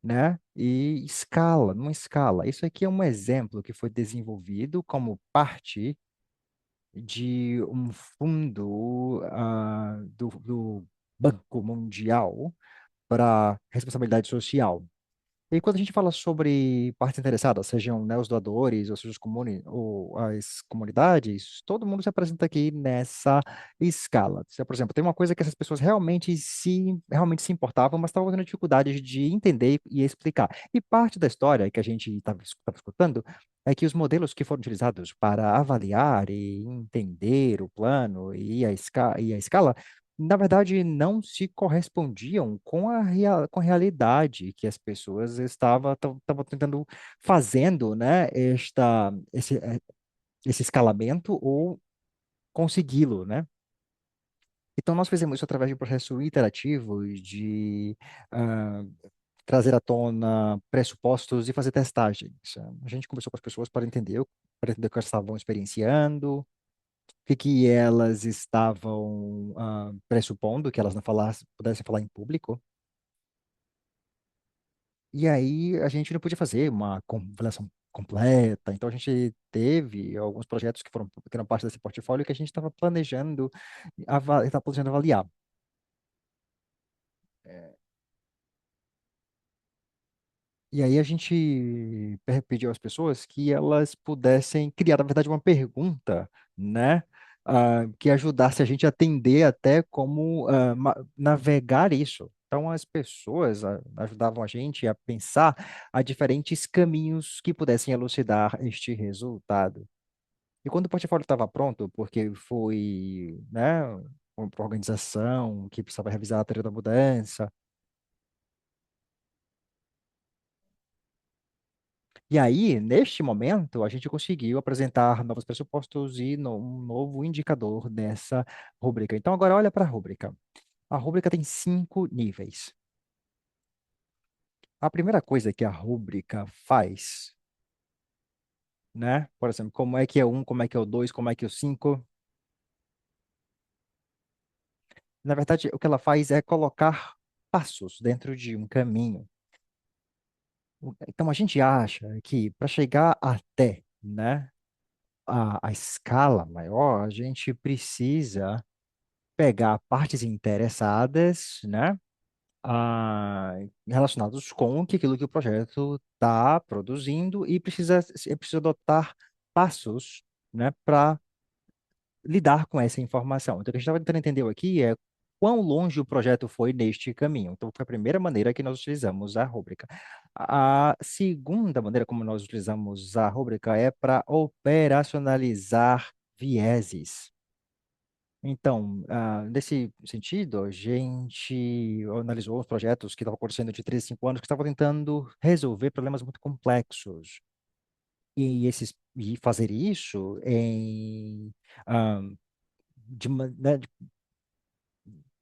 né? E escala, numa escala. Isso aqui é um exemplo que foi desenvolvido como parte de um fundo do Banco Mundial para responsabilidade social. E quando a gente fala sobre partes interessadas, sejam, né, os doadores, ou seja, ou as comunidades, todo mundo se apresenta aqui nessa escala. Por exemplo, tem uma coisa que essas pessoas realmente se importavam, mas estavam tendo dificuldades de entender e explicar. E parte da história que a gente estava escutando é que os modelos que foram utilizados para avaliar e entender o plano e a escala na verdade, não se correspondiam com com a realidade que as pessoas estavam tentando fazendo, né, esse escalamento ou consegui-lo, né? Então, nós fizemos isso através de um processo interativo de ah, trazer à tona pressupostos e fazer testagens. A gente conversou com as pessoas para entender o que elas estavam experienciando, o que elas estavam pressupondo que elas não pudessem falar em público. E aí a gente não podia fazer uma avaliação completa, então a gente teve alguns projetos que eram parte desse portfólio que a gente estava planejando avaliar. E aí a gente pediu às pessoas que elas pudessem criar, na verdade, uma pergunta, né? Que ajudasse a gente a entender até como navegar isso. Então, as pessoas ajudavam a gente a pensar a diferentes caminhos que pudessem elucidar este resultado. E quando o portfólio estava pronto, porque foi, né, uma organização que precisava revisar a teoria da mudança. E aí, neste momento, a gente conseguiu apresentar novos pressupostos e um novo indicador dessa rúbrica. Então, agora olha para a rúbrica. A rúbrica tem 5 níveis. A primeira coisa que a rúbrica faz, né? Por exemplo, como é que é o 1, como é que é o 2, como é que é o 5. Na verdade, o que ela faz é colocar passos dentro de um caminho. Então, a gente acha que para chegar até, né, a escala maior, a gente precisa pegar partes interessadas, né, relacionados com aquilo que o projeto está produzindo e precisa adotar passos, né, para lidar com essa informação. Então, o que a gente estava tentando entender aqui é quão longe o projeto foi neste caminho. Então, foi a primeira maneira que nós utilizamos a rúbrica. A segunda maneira como nós utilizamos a rúbrica é para operacionalizar vieses. Então, nesse sentido, a gente analisou os projetos que estavam acontecendo de 3 a 5 anos, que estavam tentando resolver problemas muito complexos. E fazer isso ah, né,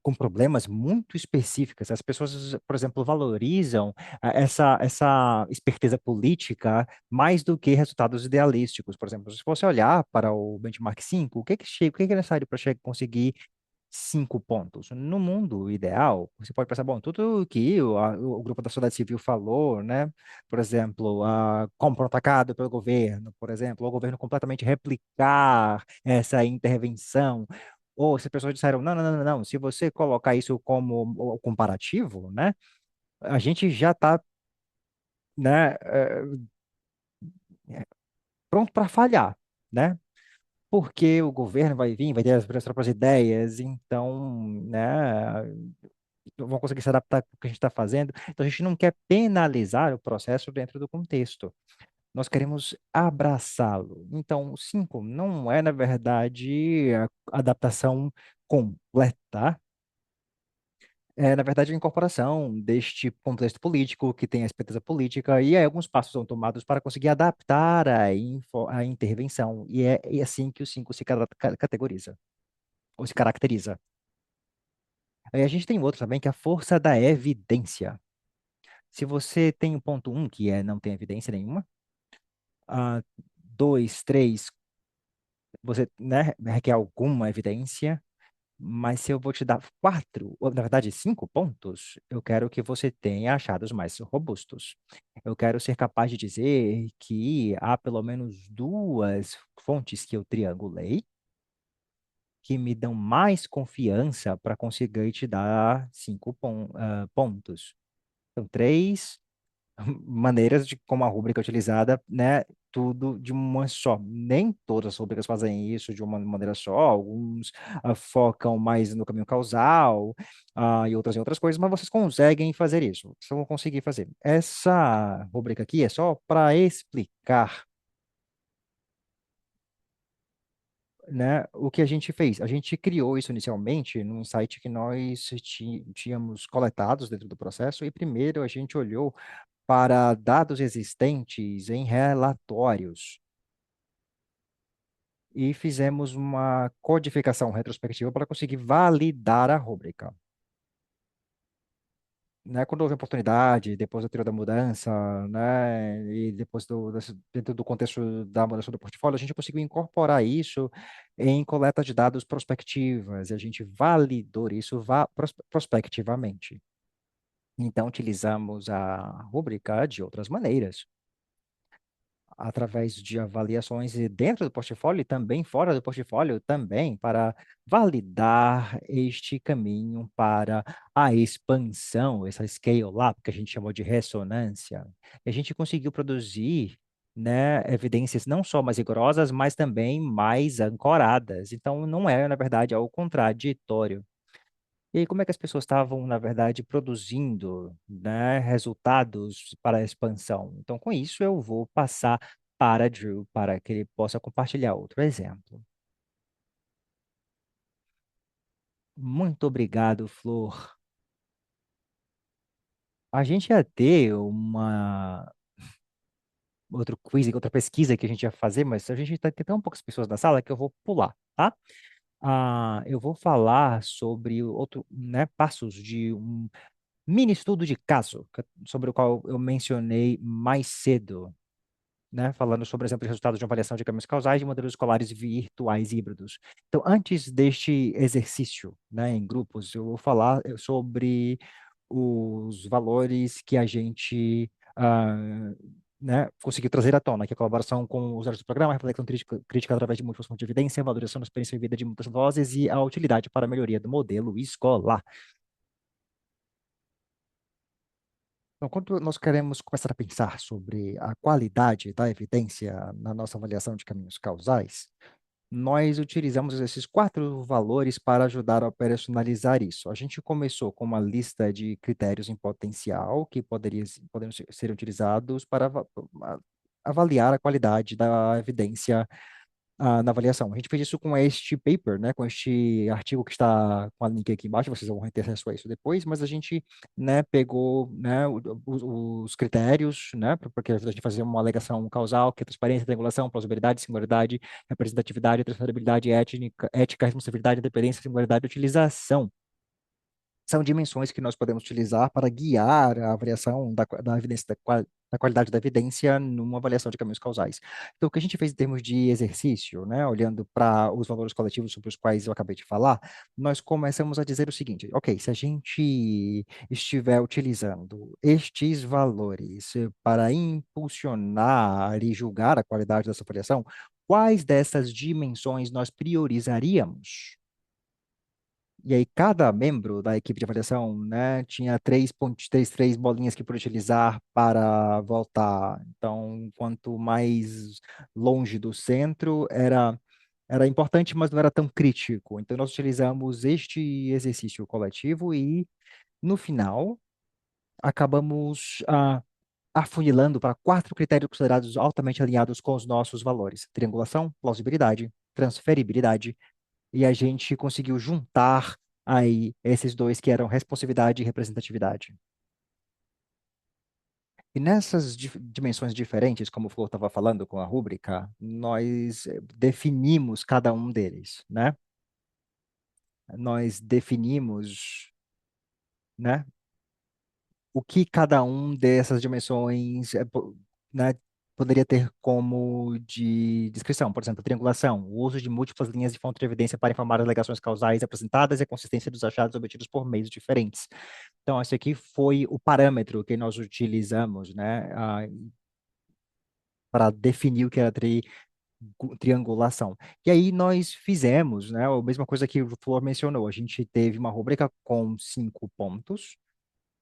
com problemas muito específicos. As pessoas, por exemplo, valorizam essa esperteza política mais do que resultados idealísticos. Por exemplo, se você olhar para o benchmark 5, o que é necessário para conseguir 5 pontos? No mundo ideal, você pode pensar, bom, tudo que o grupo da sociedade civil falou, né? Por exemplo, compra um atacado pelo governo, por exemplo, ou o governo completamente replicar essa intervenção. Ou se as pessoas disseram, não, não, não, não, não, se você colocar isso como o comparativo, né, a gente já está, né, pronto para falhar, né? Porque o governo vai vir, vai ter as próprias ideias, então, né, não vão conseguir se adaptar ao que a gente está fazendo. Então, a gente não quer penalizar o processo dentro do contexto. Nós queremos abraçá-lo. Então, o 5 não é, na verdade, a adaptação completa, é, na verdade, a incorporação deste contexto político, que tem a esperteza política, e aí alguns passos são tomados para conseguir adaptar a intervenção. E é assim que o 5 se categoriza, ou se caracteriza. Aí a gente tem outro também, que é a força da evidência. Se você tem o ponto um, que é não tem evidência nenhuma, 2, 3, você, né, requer alguma evidência. Mas se eu vou te dar 4, ou na verdade 5 pontos, eu quero que você tenha achados mais robustos. Eu quero ser capaz de dizer que há pelo menos 2 fontes que eu triangulei que me dão mais confiança para conseguir te dar 5 pontos. Então, 3. maneiras de como a rúbrica é utilizada, né? Tudo de uma só. Nem todas as rúbricas fazem isso de uma maneira só. Alguns focam mais no caminho causal, e outras em outras coisas, mas vocês conseguem fazer isso. Vocês vão conseguir fazer. Essa rúbrica aqui é só para explicar, né, o que a gente fez. A gente criou isso inicialmente num site que nós tínhamos coletados dentro do processo, e primeiro a gente olhou para dados existentes em relatórios e fizemos uma codificação retrospectiva para conseguir validar a rúbrica. Né, quando houve oportunidade, depois da teoria da mudança, né, e depois dentro do contexto da mudança do portfólio, a gente conseguiu incorporar isso em coleta de dados prospectivas, e a gente validou isso prospectivamente. Então, utilizamos a rúbrica de outras maneiras, através de avaliações dentro do portfólio e também fora do portfólio também, para validar este caminho para a expansão, essa scale-up que a gente chamou de ressonância. E a gente conseguiu produzir, né, evidências não só mais rigorosas, mas também mais ancoradas. Então, não é, na verdade, algo contraditório. E aí, como é que as pessoas estavam, na verdade, produzindo, né, resultados para a expansão? Então, com isso, eu vou passar para Drew, para que ele possa compartilhar outro exemplo. Muito obrigado, Flor. A gente ia ter uma outro quiz, outra pesquisa que a gente ia fazer, mas a gente tem tão poucas pessoas na sala que eu vou pular, tá? Eu vou falar sobre outro, né, passos de um mini estudo de caso, sobre o qual eu mencionei mais cedo, né, falando sobre, exemplo, os resultados de uma avaliação de caminhos causais de modelos escolares virtuais híbridos. Então, antes deste exercício, né, em grupos, eu vou falar sobre os valores que a gente né, conseguiu trazer à tona, que é a colaboração com os usuários do programa, a reflexão crítica através de múltiplas fontes de evidência, a valorização da experiência vivida de muitas vozes e a utilidade para a melhoria do modelo escolar. Então, quando nós queremos começar a pensar sobre a qualidade da evidência na nossa avaliação de caminhos causais, nós utilizamos esses quatro valores para ajudar a operacionalizar isso. A gente começou com uma lista de critérios em potencial que poderiam ser utilizados para avaliar a qualidade da evidência na avaliação. A gente fez isso com este paper, né, com este artigo que está com a link aqui embaixo, vocês vão ter acesso a isso depois, mas a gente, né, pegou, né, os critérios, né, porque a gente fazia uma alegação causal, que é transparência, triangulação, plausibilidade, singularidade, representatividade, transferibilidade, ética, responsabilidade, independência, singularidade e utilização. São dimensões que nós podemos utilizar para guiar a avaliação da evidência, da qualidade da evidência numa avaliação de caminhos causais. Então, o que a gente fez em termos de exercício, né, olhando para os valores coletivos sobre os quais eu acabei de falar, nós começamos a dizer o seguinte: ok, se a gente estiver utilizando estes valores para impulsionar e julgar a qualidade dessa avaliação, quais dessas dimensões nós priorizaríamos? E aí, cada membro da equipe de avaliação, né, tinha três bolinhas que podia utilizar para voltar. Então, quanto mais longe do centro, era importante, mas não era tão crítico. Então, nós utilizamos este exercício coletivo e, no final, acabamos afunilando para quatro critérios considerados altamente alinhados com os nossos valores: triangulação, plausibilidade, transferibilidade, e a gente conseguiu juntar aí esses dois que eram responsividade e representatividade. E nessas dimensões diferentes, como o Flor estava falando com a rúbrica, nós definimos cada um deles, né? Nós definimos, né, o que cada um dessas dimensões né, poderia ter como de descrição. Por exemplo, triangulação, o uso de múltiplas linhas de fonte de evidência para informar as alegações causais apresentadas e a consistência dos achados obtidos por meios diferentes. Então, esse aqui foi o parâmetro que nós utilizamos, né, para definir o que era triangulação. E aí nós fizemos, né, a mesma coisa que o Flor mencionou. A gente teve uma rubrica com 5 pontos,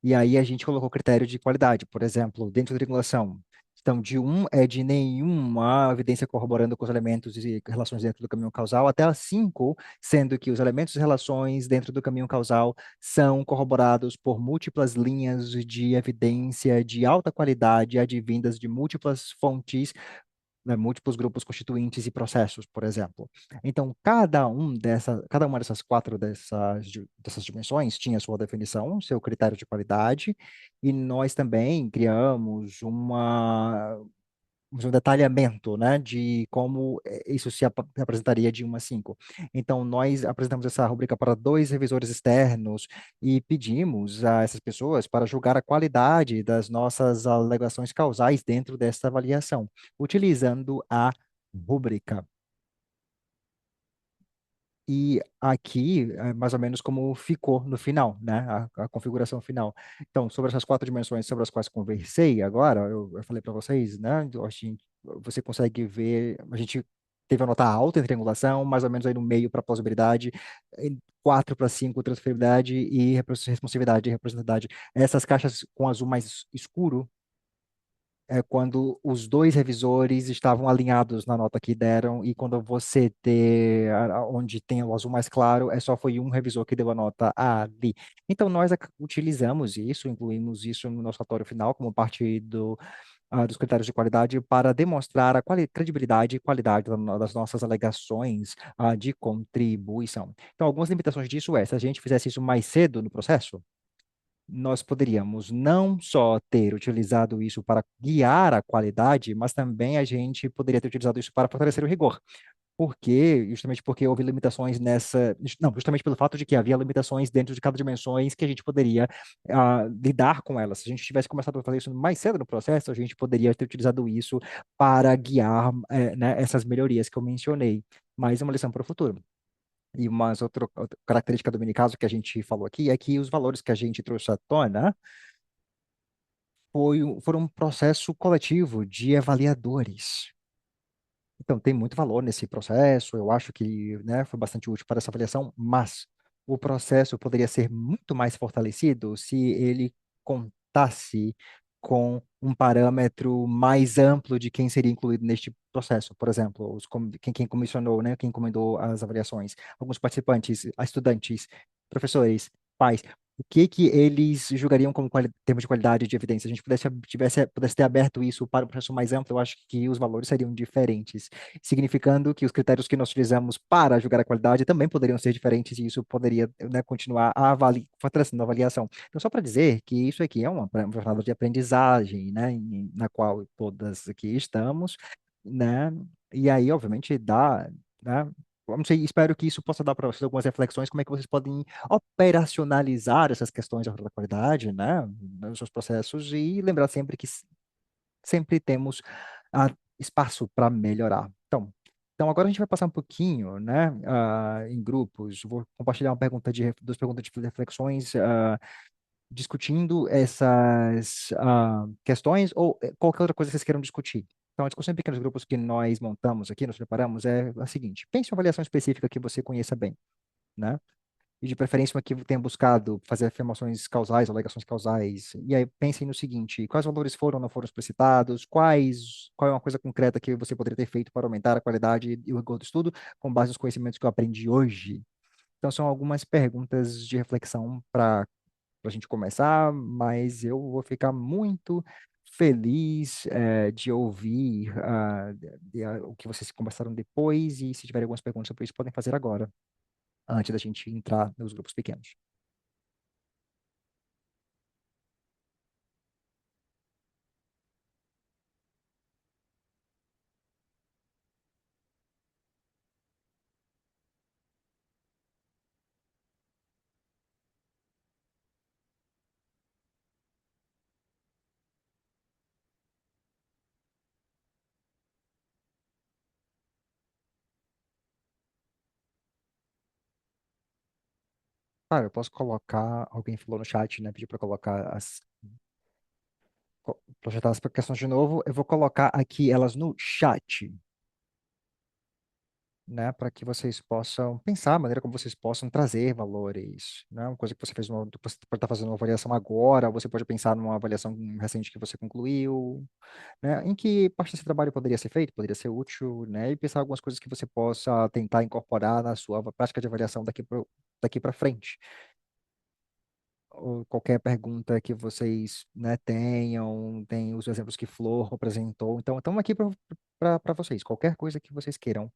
E aí a gente colocou critério de qualidade, por exemplo, dentro da triangulação. Então, de um é de nenhuma evidência corroborando com os elementos e relações dentro do caminho causal, até a 5, sendo que os elementos e relações dentro do caminho causal são corroborados por múltiplas linhas de evidência de alta qualidade, advindas de múltiplas fontes, né, múltiplos grupos constituintes e processos, por exemplo. Então, cada uma dessas quatro dessas dimensões tinha sua definição, seu critério de qualidade, e nós também criamos um detalhamento, né, de como isso se apresentaria de 1 a 5. Então, nós apresentamos essa rubrica para dois revisores externos e pedimos a essas pessoas para julgar a qualidade das nossas alegações causais dentro dessa avaliação, utilizando a rúbrica. E aqui é mais ou menos como ficou no final, né? A configuração final. Então, sobre essas quatro dimensões sobre as quais conversei agora, eu falei para vocês, né? Você consegue ver, a gente teve a nota alta em triangulação, mais ou menos aí no meio para plausibilidade, 4 para 5 transferibilidade e responsividade e representatividade. Essas caixas com azul mais escuro é quando os dois revisores estavam alinhados na nota que deram, e quando você ter onde tem o azul mais claro, só foi um revisor que deu a nota ali. Então, nós utilizamos isso, incluímos isso no nosso relatório final, como parte dos critérios de qualidade, para demonstrar a credibilidade e qualidade das nossas alegações de contribuição. Então, algumas limitações disso se a gente fizesse isso mais cedo no processo, nós poderíamos não só ter utilizado isso para guiar a qualidade, mas também a gente poderia ter utilizado isso para fortalecer o rigor. Por quê? Justamente porque houve limitações nessa. Não, justamente pelo fato de que havia limitações dentro de cada dimensões que a gente poderia lidar com elas. Se a gente tivesse começado a fazer isso mais cedo no processo, a gente poderia ter utilizado isso para guiar né, essas melhorias que eu mencionei. Mais uma lição para o futuro. E uma outra característica do mini caso que a gente falou aqui é que os valores que a gente trouxe à tona foram um processo coletivo de avaliadores. Então, tem muito valor nesse processo, eu acho que, né, foi bastante útil para essa avaliação, mas o processo poderia ser muito mais fortalecido se ele contasse com um parâmetro mais amplo de quem seria incluído neste processo. Por exemplo, quem comissionou, né, quem encomendou as avaliações, alguns participantes, estudantes, professores, pais. O que que eles julgariam como termos de qualidade de evidência? Se a gente pudesse ter aberto isso para um processo mais amplo, eu acho que os valores seriam diferentes, significando que os critérios que nós utilizamos para julgar a qualidade também poderiam ser diferentes, e isso poderia, né, continuar fortalecendo a avaliação. Então, só para dizer que isso aqui é uma jornada de aprendizagem, né, na qual todas aqui estamos, né, e aí, obviamente, né, não sei, espero que isso possa dar para vocês algumas reflexões, como é que vocês podem operacionalizar essas questões da qualidade, né, nos seus processos, e lembrar sempre que sempre temos espaço para melhorar. Então, agora a gente vai passar um pouquinho, né, em grupos. Vou compartilhar duas perguntas de reflexões, discutindo essas questões ou qualquer outra coisa que vocês queiram discutir. Então, a discussão em pequenos grupos que nós montamos aqui, nós preparamos, é a seguinte: pense em uma avaliação específica que você conheça bem, né? E de preferência uma que tenha buscado fazer afirmações causais, alegações causais. E aí pensem no seguinte: quais valores foram ou não foram explicitados? Qual é uma coisa concreta que você poderia ter feito para aumentar a qualidade e o rigor do estudo com base nos conhecimentos que eu aprendi hoje? Então, são algumas perguntas de reflexão para a gente começar, mas eu vou ficar muito feliz de ouvir o que vocês conversaram depois, e se tiverem algumas perguntas sobre isso, podem fazer agora, antes da gente entrar nos grupos pequenos. Claro, eu posso colocar, alguém falou no chat, né, pediu para colocar projetar as questões de novo, eu vou colocar aqui elas no chat. né, para que vocês possam pensar a maneira como vocês possam trazer valores, né, uma coisa que você fez você pode estar fazendo uma avaliação agora, você pode pensar numa avaliação recente que você concluiu, né, em que parte desse trabalho poderia ser feito, poderia ser útil, né, e pensar algumas coisas que você possa tentar incorporar na sua prática de avaliação daqui para frente. Ou qualquer pergunta que vocês, né, tenham, tem os exemplos que Flor apresentou, então estamos aqui para vocês, qualquer coisa que vocês queiram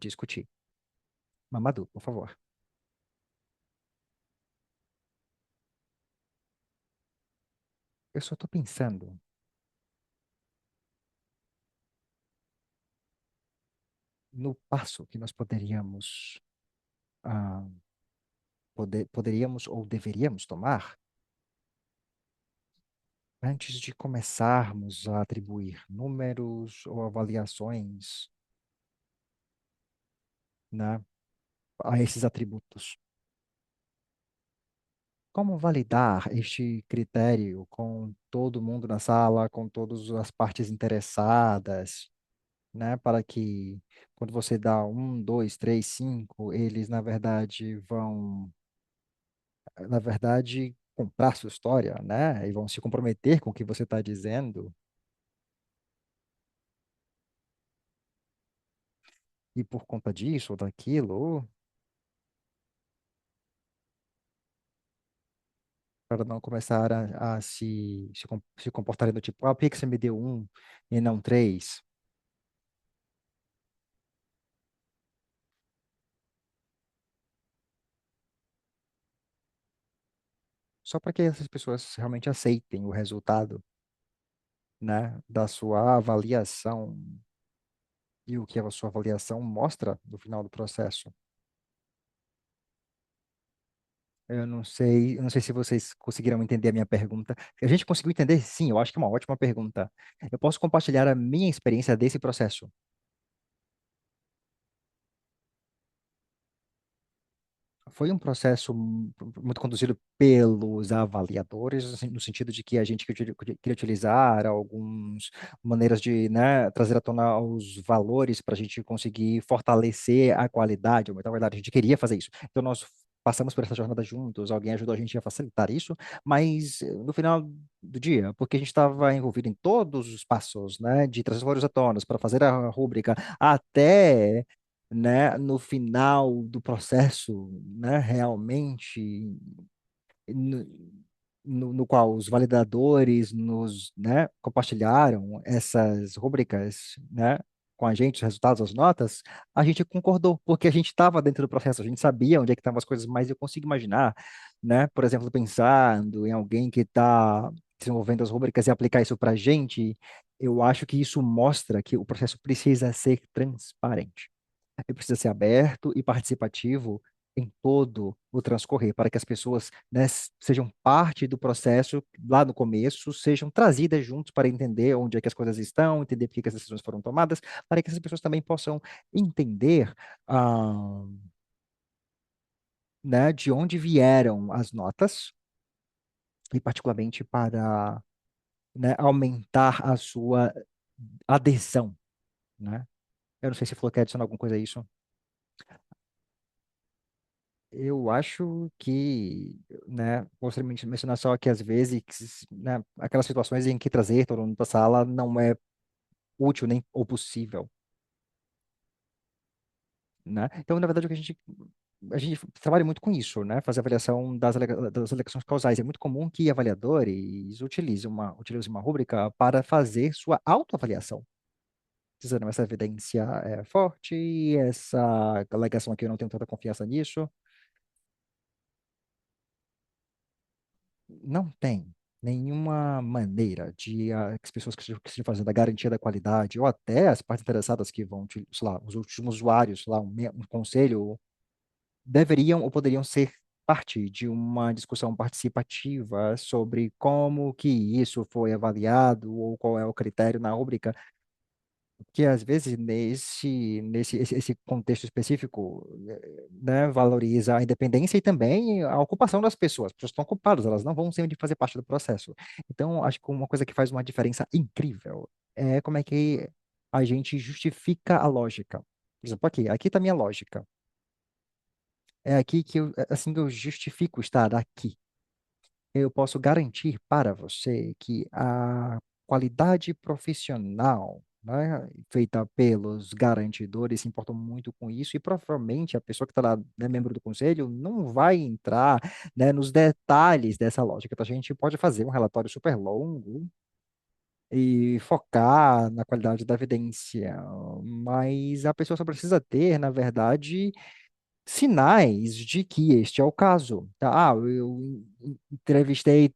discutir. Mamadou, por favor. Eu só estou pensando no passo que nós ah, poderíamos ou deveríamos tomar antes de começarmos a atribuir números ou avaliações, né, a esses atributos. Como validar este critério com todo mundo na sala, com todas as partes interessadas, né, para que quando você dá um, dois, três, cinco, eles na verdade, comprar sua história, né? E vão se comprometer com o que você está dizendo. E por conta disso ou daquilo, para não começar a se comportarem do tipo, por que que você me deu um e não três? Só para que essas pessoas realmente aceitem o resultado, né, da sua avaliação e o que a sua avaliação mostra no final do processo. Eu não sei se vocês conseguiram entender a minha pergunta. A gente conseguiu entender? Sim, eu acho que é uma ótima pergunta. Eu posso compartilhar a minha experiência desse processo. Foi um processo muito conduzido pelos avaliadores, assim, no sentido de que a gente queria utilizar algumas maneiras de, né, trazer à tona os valores para a gente conseguir fortalecer a qualidade, ou, na verdade, a gente queria fazer isso. Então, nós passamos por essa jornada juntos, alguém ajudou a gente a facilitar isso, mas no final do dia, porque a gente estava envolvido em todos os passos, né, de trazer os valores à tona, para fazer a rúbrica, até né, no final do processo, né, realmente, no, no qual os validadores nos, né, compartilharam essas rubricas, né, com a gente, os resultados, as notas, a gente concordou, porque a gente estava dentro do processo, a gente sabia onde é que estavam as coisas, mas eu consigo imaginar, né, por exemplo, pensando em alguém que está desenvolvendo as rubricas e aplicar isso para a gente, eu acho que isso mostra que o processo precisa ser transparente. Ele precisa ser aberto e participativo em todo o transcorrer, para que as pessoas, né, sejam parte do processo lá no começo, sejam trazidas juntos para entender onde é que as coisas estão, entender por que que as decisões foram tomadas, para que essas pessoas também possam entender, ah, né, de onde vieram as notas, e particularmente para, né, aumentar a sua adesão, né? Eu não sei se falou que adicionar alguma coisa a isso. Eu acho que, né, gostaria de mencionar só que às vezes, né, aquelas situações em que trazer todo mundo para a sala não é útil nem ou possível, né? Então, na verdade, o que a gente trabalha muito com isso, né? Fazer avaliação das alegações causais. É muito comum que avaliadores utilizem uma rúbrica para fazer sua autoavaliação. Dizendo, essa evidência é forte, essa alegação aqui eu não tenho tanta confiança nisso. Não tem nenhuma maneira de que as pessoas que estejam fazendo a garantia da qualidade, ou até as partes interessadas que vão, sei lá, os últimos usuários, sei lá, um conselho, deveriam ou poderiam ser parte de uma discussão participativa sobre como que isso foi avaliado ou qual é o critério na rubrica que às vezes esse contexto específico, né, valoriza a independência e também a ocupação das pessoas. As pessoas estão ocupadas, elas não vão sempre fazer parte do processo. Então, acho que uma coisa que faz uma diferença incrível é como é que a gente justifica a lógica. Por exemplo, aqui está a minha lógica. É aqui que é assim que eu justifico estar aqui. Eu posso garantir para você que a qualidade profissional, né, feita pelos garantidores se importam muito com isso e provavelmente a pessoa que está lá, né, membro do conselho, não vai entrar, né, nos detalhes dessa lógica. Então, a gente pode fazer um relatório super longo e focar na qualidade da evidência, mas a pessoa só precisa ter, na verdade, sinais de que este é o caso. Tá? Ah, eu entrevistei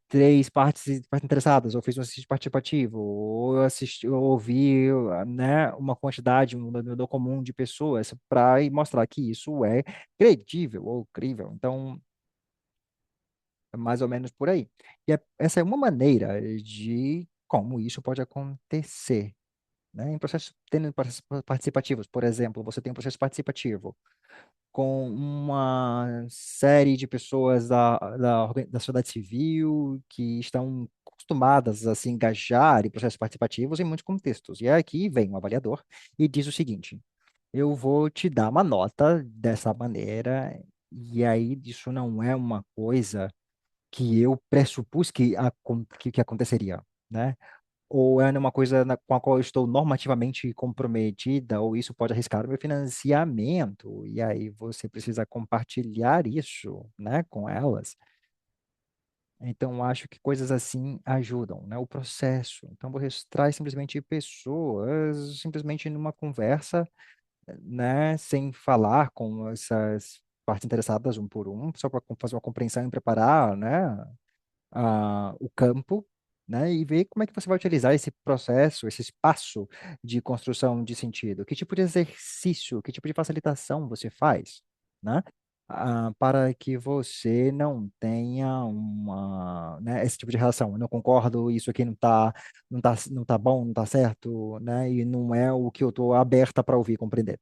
partes interessadas, ou fiz um assistente participativo, ou eu assisti, eu ouvi, né, uma quantidade, um número comum de pessoas para mostrar que isso é credível ou crível. Então, é mais ou menos por aí. Essa é uma maneira de como isso pode acontecer. Né? Em processos, tendo processos participativos, por exemplo, você tem um processo participativo com uma série de pessoas da sociedade civil que estão acostumadas a se engajar em processos participativos em muitos contextos. E aqui vem um avaliador e diz o seguinte: eu vou te dar uma nota dessa maneira, e aí isso não é uma coisa que eu pressupus que aconteceria. Né? Ou é uma coisa com a qual eu estou normativamente comprometida, ou isso pode arriscar o meu financiamento, e aí você precisa compartilhar isso, né, com elas. Então, eu acho que coisas assim ajudam, né, o processo. Então, você traz simplesmente pessoas, simplesmente numa conversa, né, sem falar com essas partes interessadas um por um, só para fazer uma compreensão e preparar, né, o campo, né, e ver como é que você vai utilizar esse processo, esse espaço de construção de sentido. Que tipo de exercício, que tipo de facilitação você faz, né? Para que você não tenha né, esse tipo de relação. Eu não concordo, isso aqui não tá bom, não tá certo, né? E não é o que eu estou aberta para ouvir e compreender.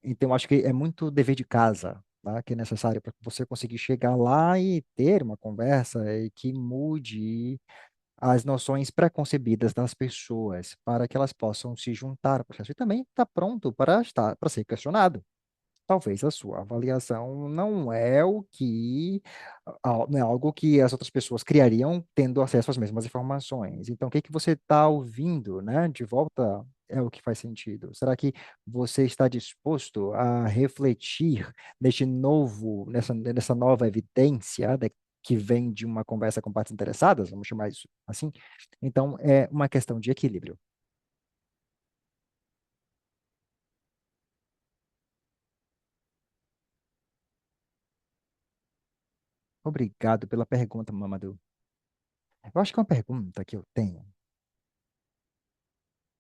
Então, acho que é muito dever de casa, tá? Que é necessário para você conseguir chegar lá e ter uma conversa e que mude as noções preconcebidas das pessoas para que elas possam se juntar ao processo e também estar pronto para ser questionado. Talvez a sua avaliação não é o que, não é algo que as outras pessoas criariam tendo acesso às mesmas informações. Então, o que que você está ouvindo, né, de volta é o que faz sentido. Será que você está disposto a refletir nessa nova evidência, né, que vem de uma conversa com partes interessadas, vamos chamar isso assim? Então, é uma questão de equilíbrio. Obrigado pela pergunta, Mamadou. Eu acho que é uma pergunta que eu tenho.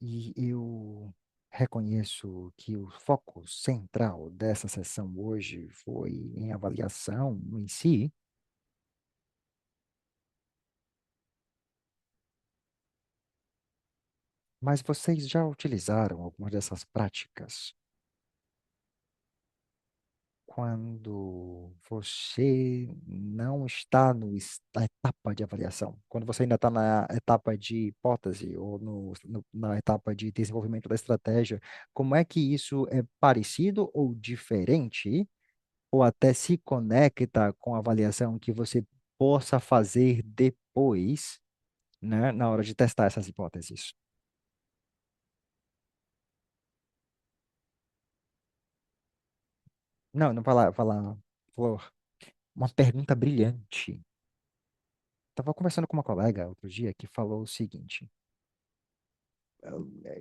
E eu reconheço que o foco central dessa sessão hoje foi em avaliação em si, mas vocês já utilizaram algumas dessas práticas quando você não está na etapa de avaliação, quando você ainda está na etapa de hipótese ou na etapa de desenvolvimento da estratégia, como é que isso é parecido ou diferente? Ou até se conecta com a avaliação que você possa fazer depois, né, na hora de testar essas hipóteses. Não, não vai lá, Flor. Uma pergunta brilhante. Estava conversando com uma colega outro dia que falou o seguinte.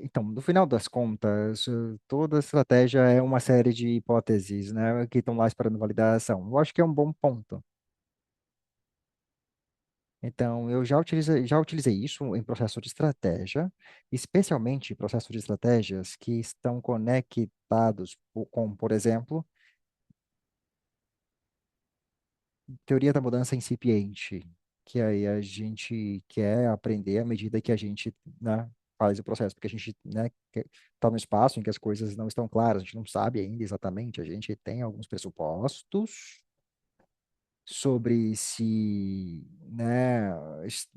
Então, no final das contas, toda estratégia é uma série de hipóteses, né, que estão lá esperando validação. Eu acho que é um bom ponto. Então, eu já utilizei isso em processo de estratégia, especialmente em processo de estratégias que estão conectados com, por exemplo, teoria da mudança incipiente, que aí a gente quer aprender à medida que a gente, né, faz o processo, porque a gente, né, está no espaço em que as coisas não estão claras, a gente não sabe ainda exatamente, a gente tem alguns pressupostos, sobre se, né, es-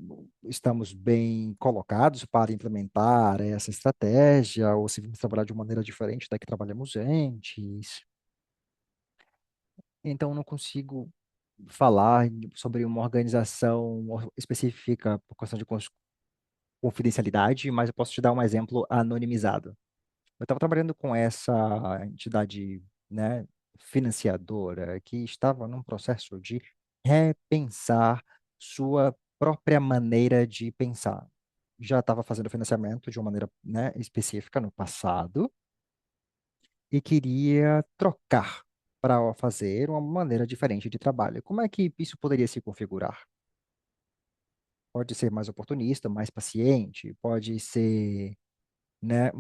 estamos bem colocados para implementar essa estratégia ou se vamos trabalhar de uma maneira diferente da que trabalhamos antes. Então, não consigo falar sobre uma organização específica por questão de confidencialidade, mas eu posso te dar um exemplo anonimizado. Eu estava trabalhando com essa entidade, né, financiadora que estava num processo de repensar sua própria maneira de pensar. Já estava fazendo financiamento de uma maneira, né, específica no passado e queria trocar para fazer uma maneira diferente de trabalho. Como é que isso poderia se configurar? Pode ser mais oportunista, mais paciente, pode ser, né,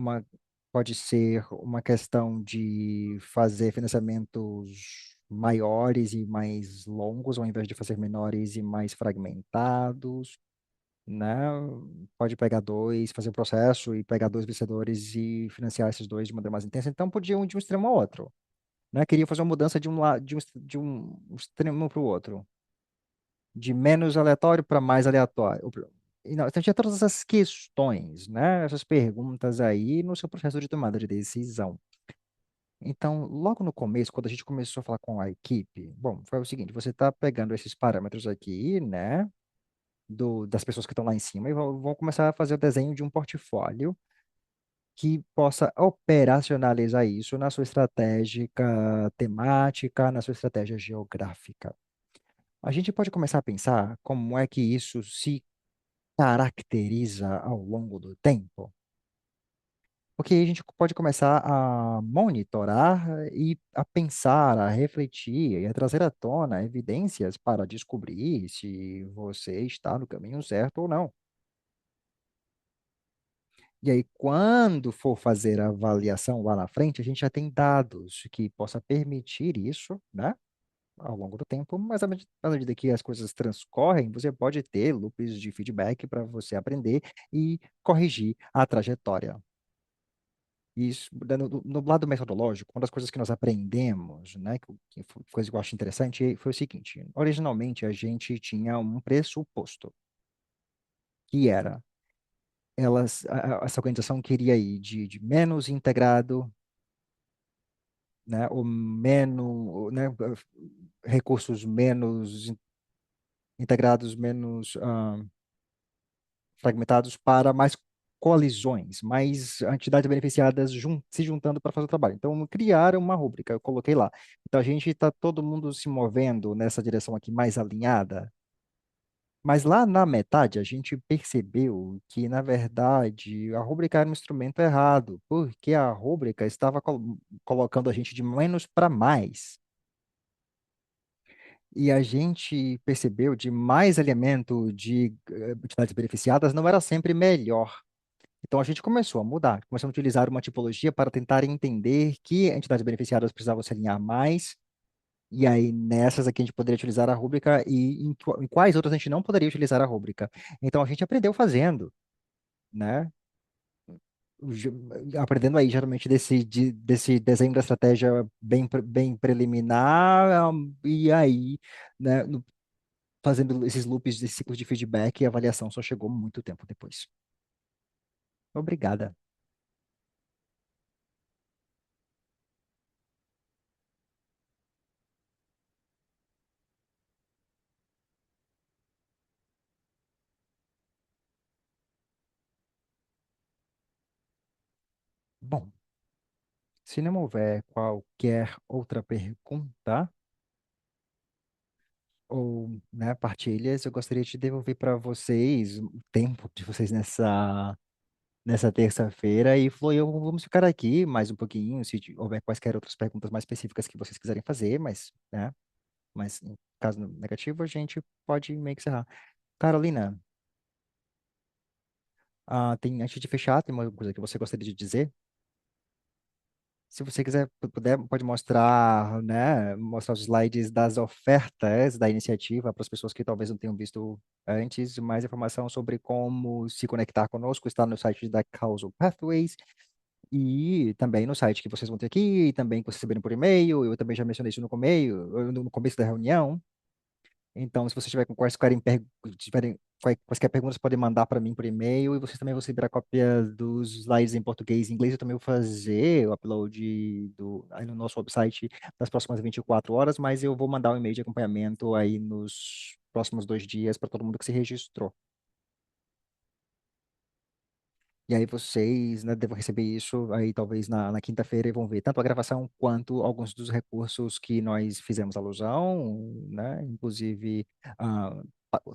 pode ser uma questão de fazer financiamentos maiores e mais longos, ao invés de fazer menores e mais fragmentados, né? Pode pegar dois, fazer o processo e pegar dois vencedores e financiar esses dois de maneira mais intensa. Então, podia ir de um extremo ao outro, né? Queria fazer uma mudança de um extremo para o outro, de menos aleatório para mais aleatório. E não, então tinha todas essas questões, né? Essas perguntas aí no seu processo de tomada de decisão. Então, logo no começo, quando a gente começou a falar com a equipe, bom, foi o seguinte: você está pegando esses parâmetros aqui, né, das pessoas que estão lá em cima, e vão começar a fazer o desenho de um portfólio que possa operacionalizar isso na sua estratégia temática, na sua estratégia geográfica. A gente pode começar a pensar como é que isso se caracteriza ao longo do tempo. Porque aí a gente pode começar a monitorar e a pensar, a refletir e a trazer à tona evidências para descobrir se você está no caminho certo ou não. E aí, quando for fazer a avaliação lá na frente, a gente já tem dados que possa permitir isso, né? Ao longo do tempo, mas à medida que as coisas transcorrem, você pode ter loops de feedback para você aprender e corrigir a trajetória. Isso, no lado metodológico, uma das coisas que nós aprendemos, né, que foi coisa que eu acho interessante, foi o seguinte: originalmente a gente tinha um pressuposto, que era, essa organização queria ir de menos integrado, né, ou menos, né, recursos menos integrados, menos fragmentados para mais coalizões, mais entidades beneficiadas se juntando para fazer o trabalho. Então, criaram uma rúbrica, eu coloquei lá. Então, a gente está todo mundo se movendo nessa direção aqui mais alinhada, mas lá na metade a gente percebeu que, na verdade, a rúbrica era um instrumento errado, porque a rúbrica estava colocando a gente de menos para mais. E a gente percebeu de mais alinhamento de entidades beneficiadas não era sempre melhor. Então a gente começou a mudar, começamos a utilizar uma tipologia para tentar entender que entidades beneficiadas precisavam se alinhar mais, e aí nessas aqui a gente poderia utilizar a rúbrica e em quais outras a gente não poderia utilizar a rúbrica. Então a gente aprendeu fazendo, né? Ge- Aprendendo aí geralmente desse desenho da estratégia bem preliminar, e aí, né, fazendo esses loops de ciclos de feedback e avaliação só chegou muito tempo depois. Obrigada. Bom, se não houver qualquer outra pergunta ou, né, partilhas, eu gostaria de devolver para vocês o tempo de vocês nessa terça-feira e falou, eu vamos ficar aqui mais um pouquinho, se houver quaisquer outras perguntas mais específicas que vocês quiserem fazer, mas em caso negativo a gente pode meio que encerrar. Carolina, antes de fechar, tem uma coisa que você gostaria de dizer? Se você quiser, puder, pode mostrar, né, mostrar os slides das ofertas da iniciativa para as pessoas que talvez não tenham visto antes. Mais informação sobre como se conectar conosco está no site da Causal Pathways e também no site que vocês vão ter aqui, e também que vocês receberam por e-mail. Eu também já mencionei isso no começo da reunião. Então, se vocês tiverem com quaisquer perguntas, podem mandar para mim por e-mail e vocês também vão receber a cópia dos slides em português e inglês. Eu também vou fazer o upload aí no nosso website nas próximas 24 horas, mas eu vou mandar um e-mail de acompanhamento aí nos próximos 2 dias para todo mundo que se registrou. E aí vocês, né, devem receber isso aí talvez na quinta-feira e vão ver tanto a gravação quanto alguns dos recursos que nós fizemos alusão, né? Inclusive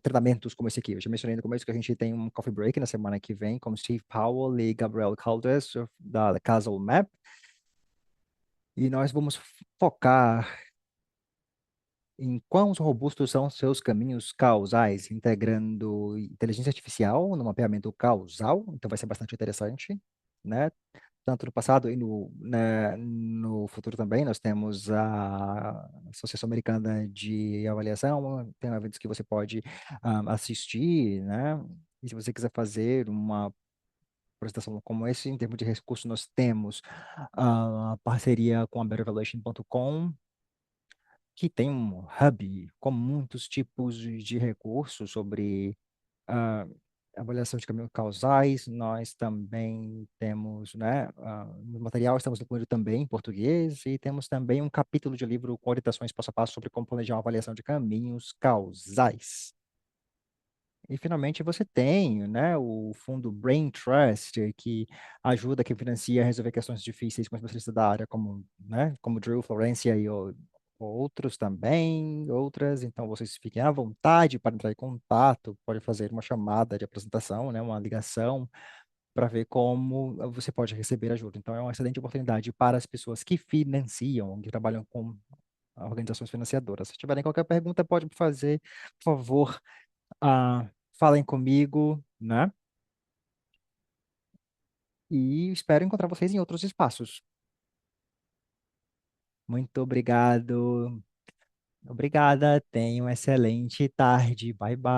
tratamentos como esse aqui. Eu já mencionei no começo que a gente tem um coffee break na semana que vem com Steve Powell e Gabriel Caldas da Castle Map. E nós vamos focar em quão robustos são seus caminhos causais, integrando inteligência artificial no mapeamento causal. Então vai ser bastante interessante, né? Tanto no passado e no futuro também. Nós temos a Associação Americana de Avaliação, tem eventos que você pode assistir, né? E se você quiser fazer uma apresentação como esse, em termos de recursos, nós temos a parceria com a bettervaluation.com, que tem um hub com muitos tipos de recursos sobre ah, avaliação de caminhos causais. Nós também temos, né, no material estamos incluindo também em português e temos também um capítulo de livro com orientações passo a passo sobre como planejar uma avaliação de caminhos causais. E finalmente você tem, né, o fundo Brain Trust, que ajuda quem financia a resolver questões difíceis com especialistas da área, como, né, como Drew, Florencia e outros também, outras. Então vocês fiquem à vontade para entrar em contato, pode fazer uma chamada de apresentação, né, uma ligação, para ver como você pode receber ajuda. Então é uma excelente oportunidade para as pessoas que financiam, que trabalham com organizações financiadoras. Se tiverem qualquer pergunta, pode fazer, por favor, falem comigo, né? E espero encontrar vocês em outros espaços. Muito obrigado. Obrigada. Tenha uma excelente tarde. Bye, bye.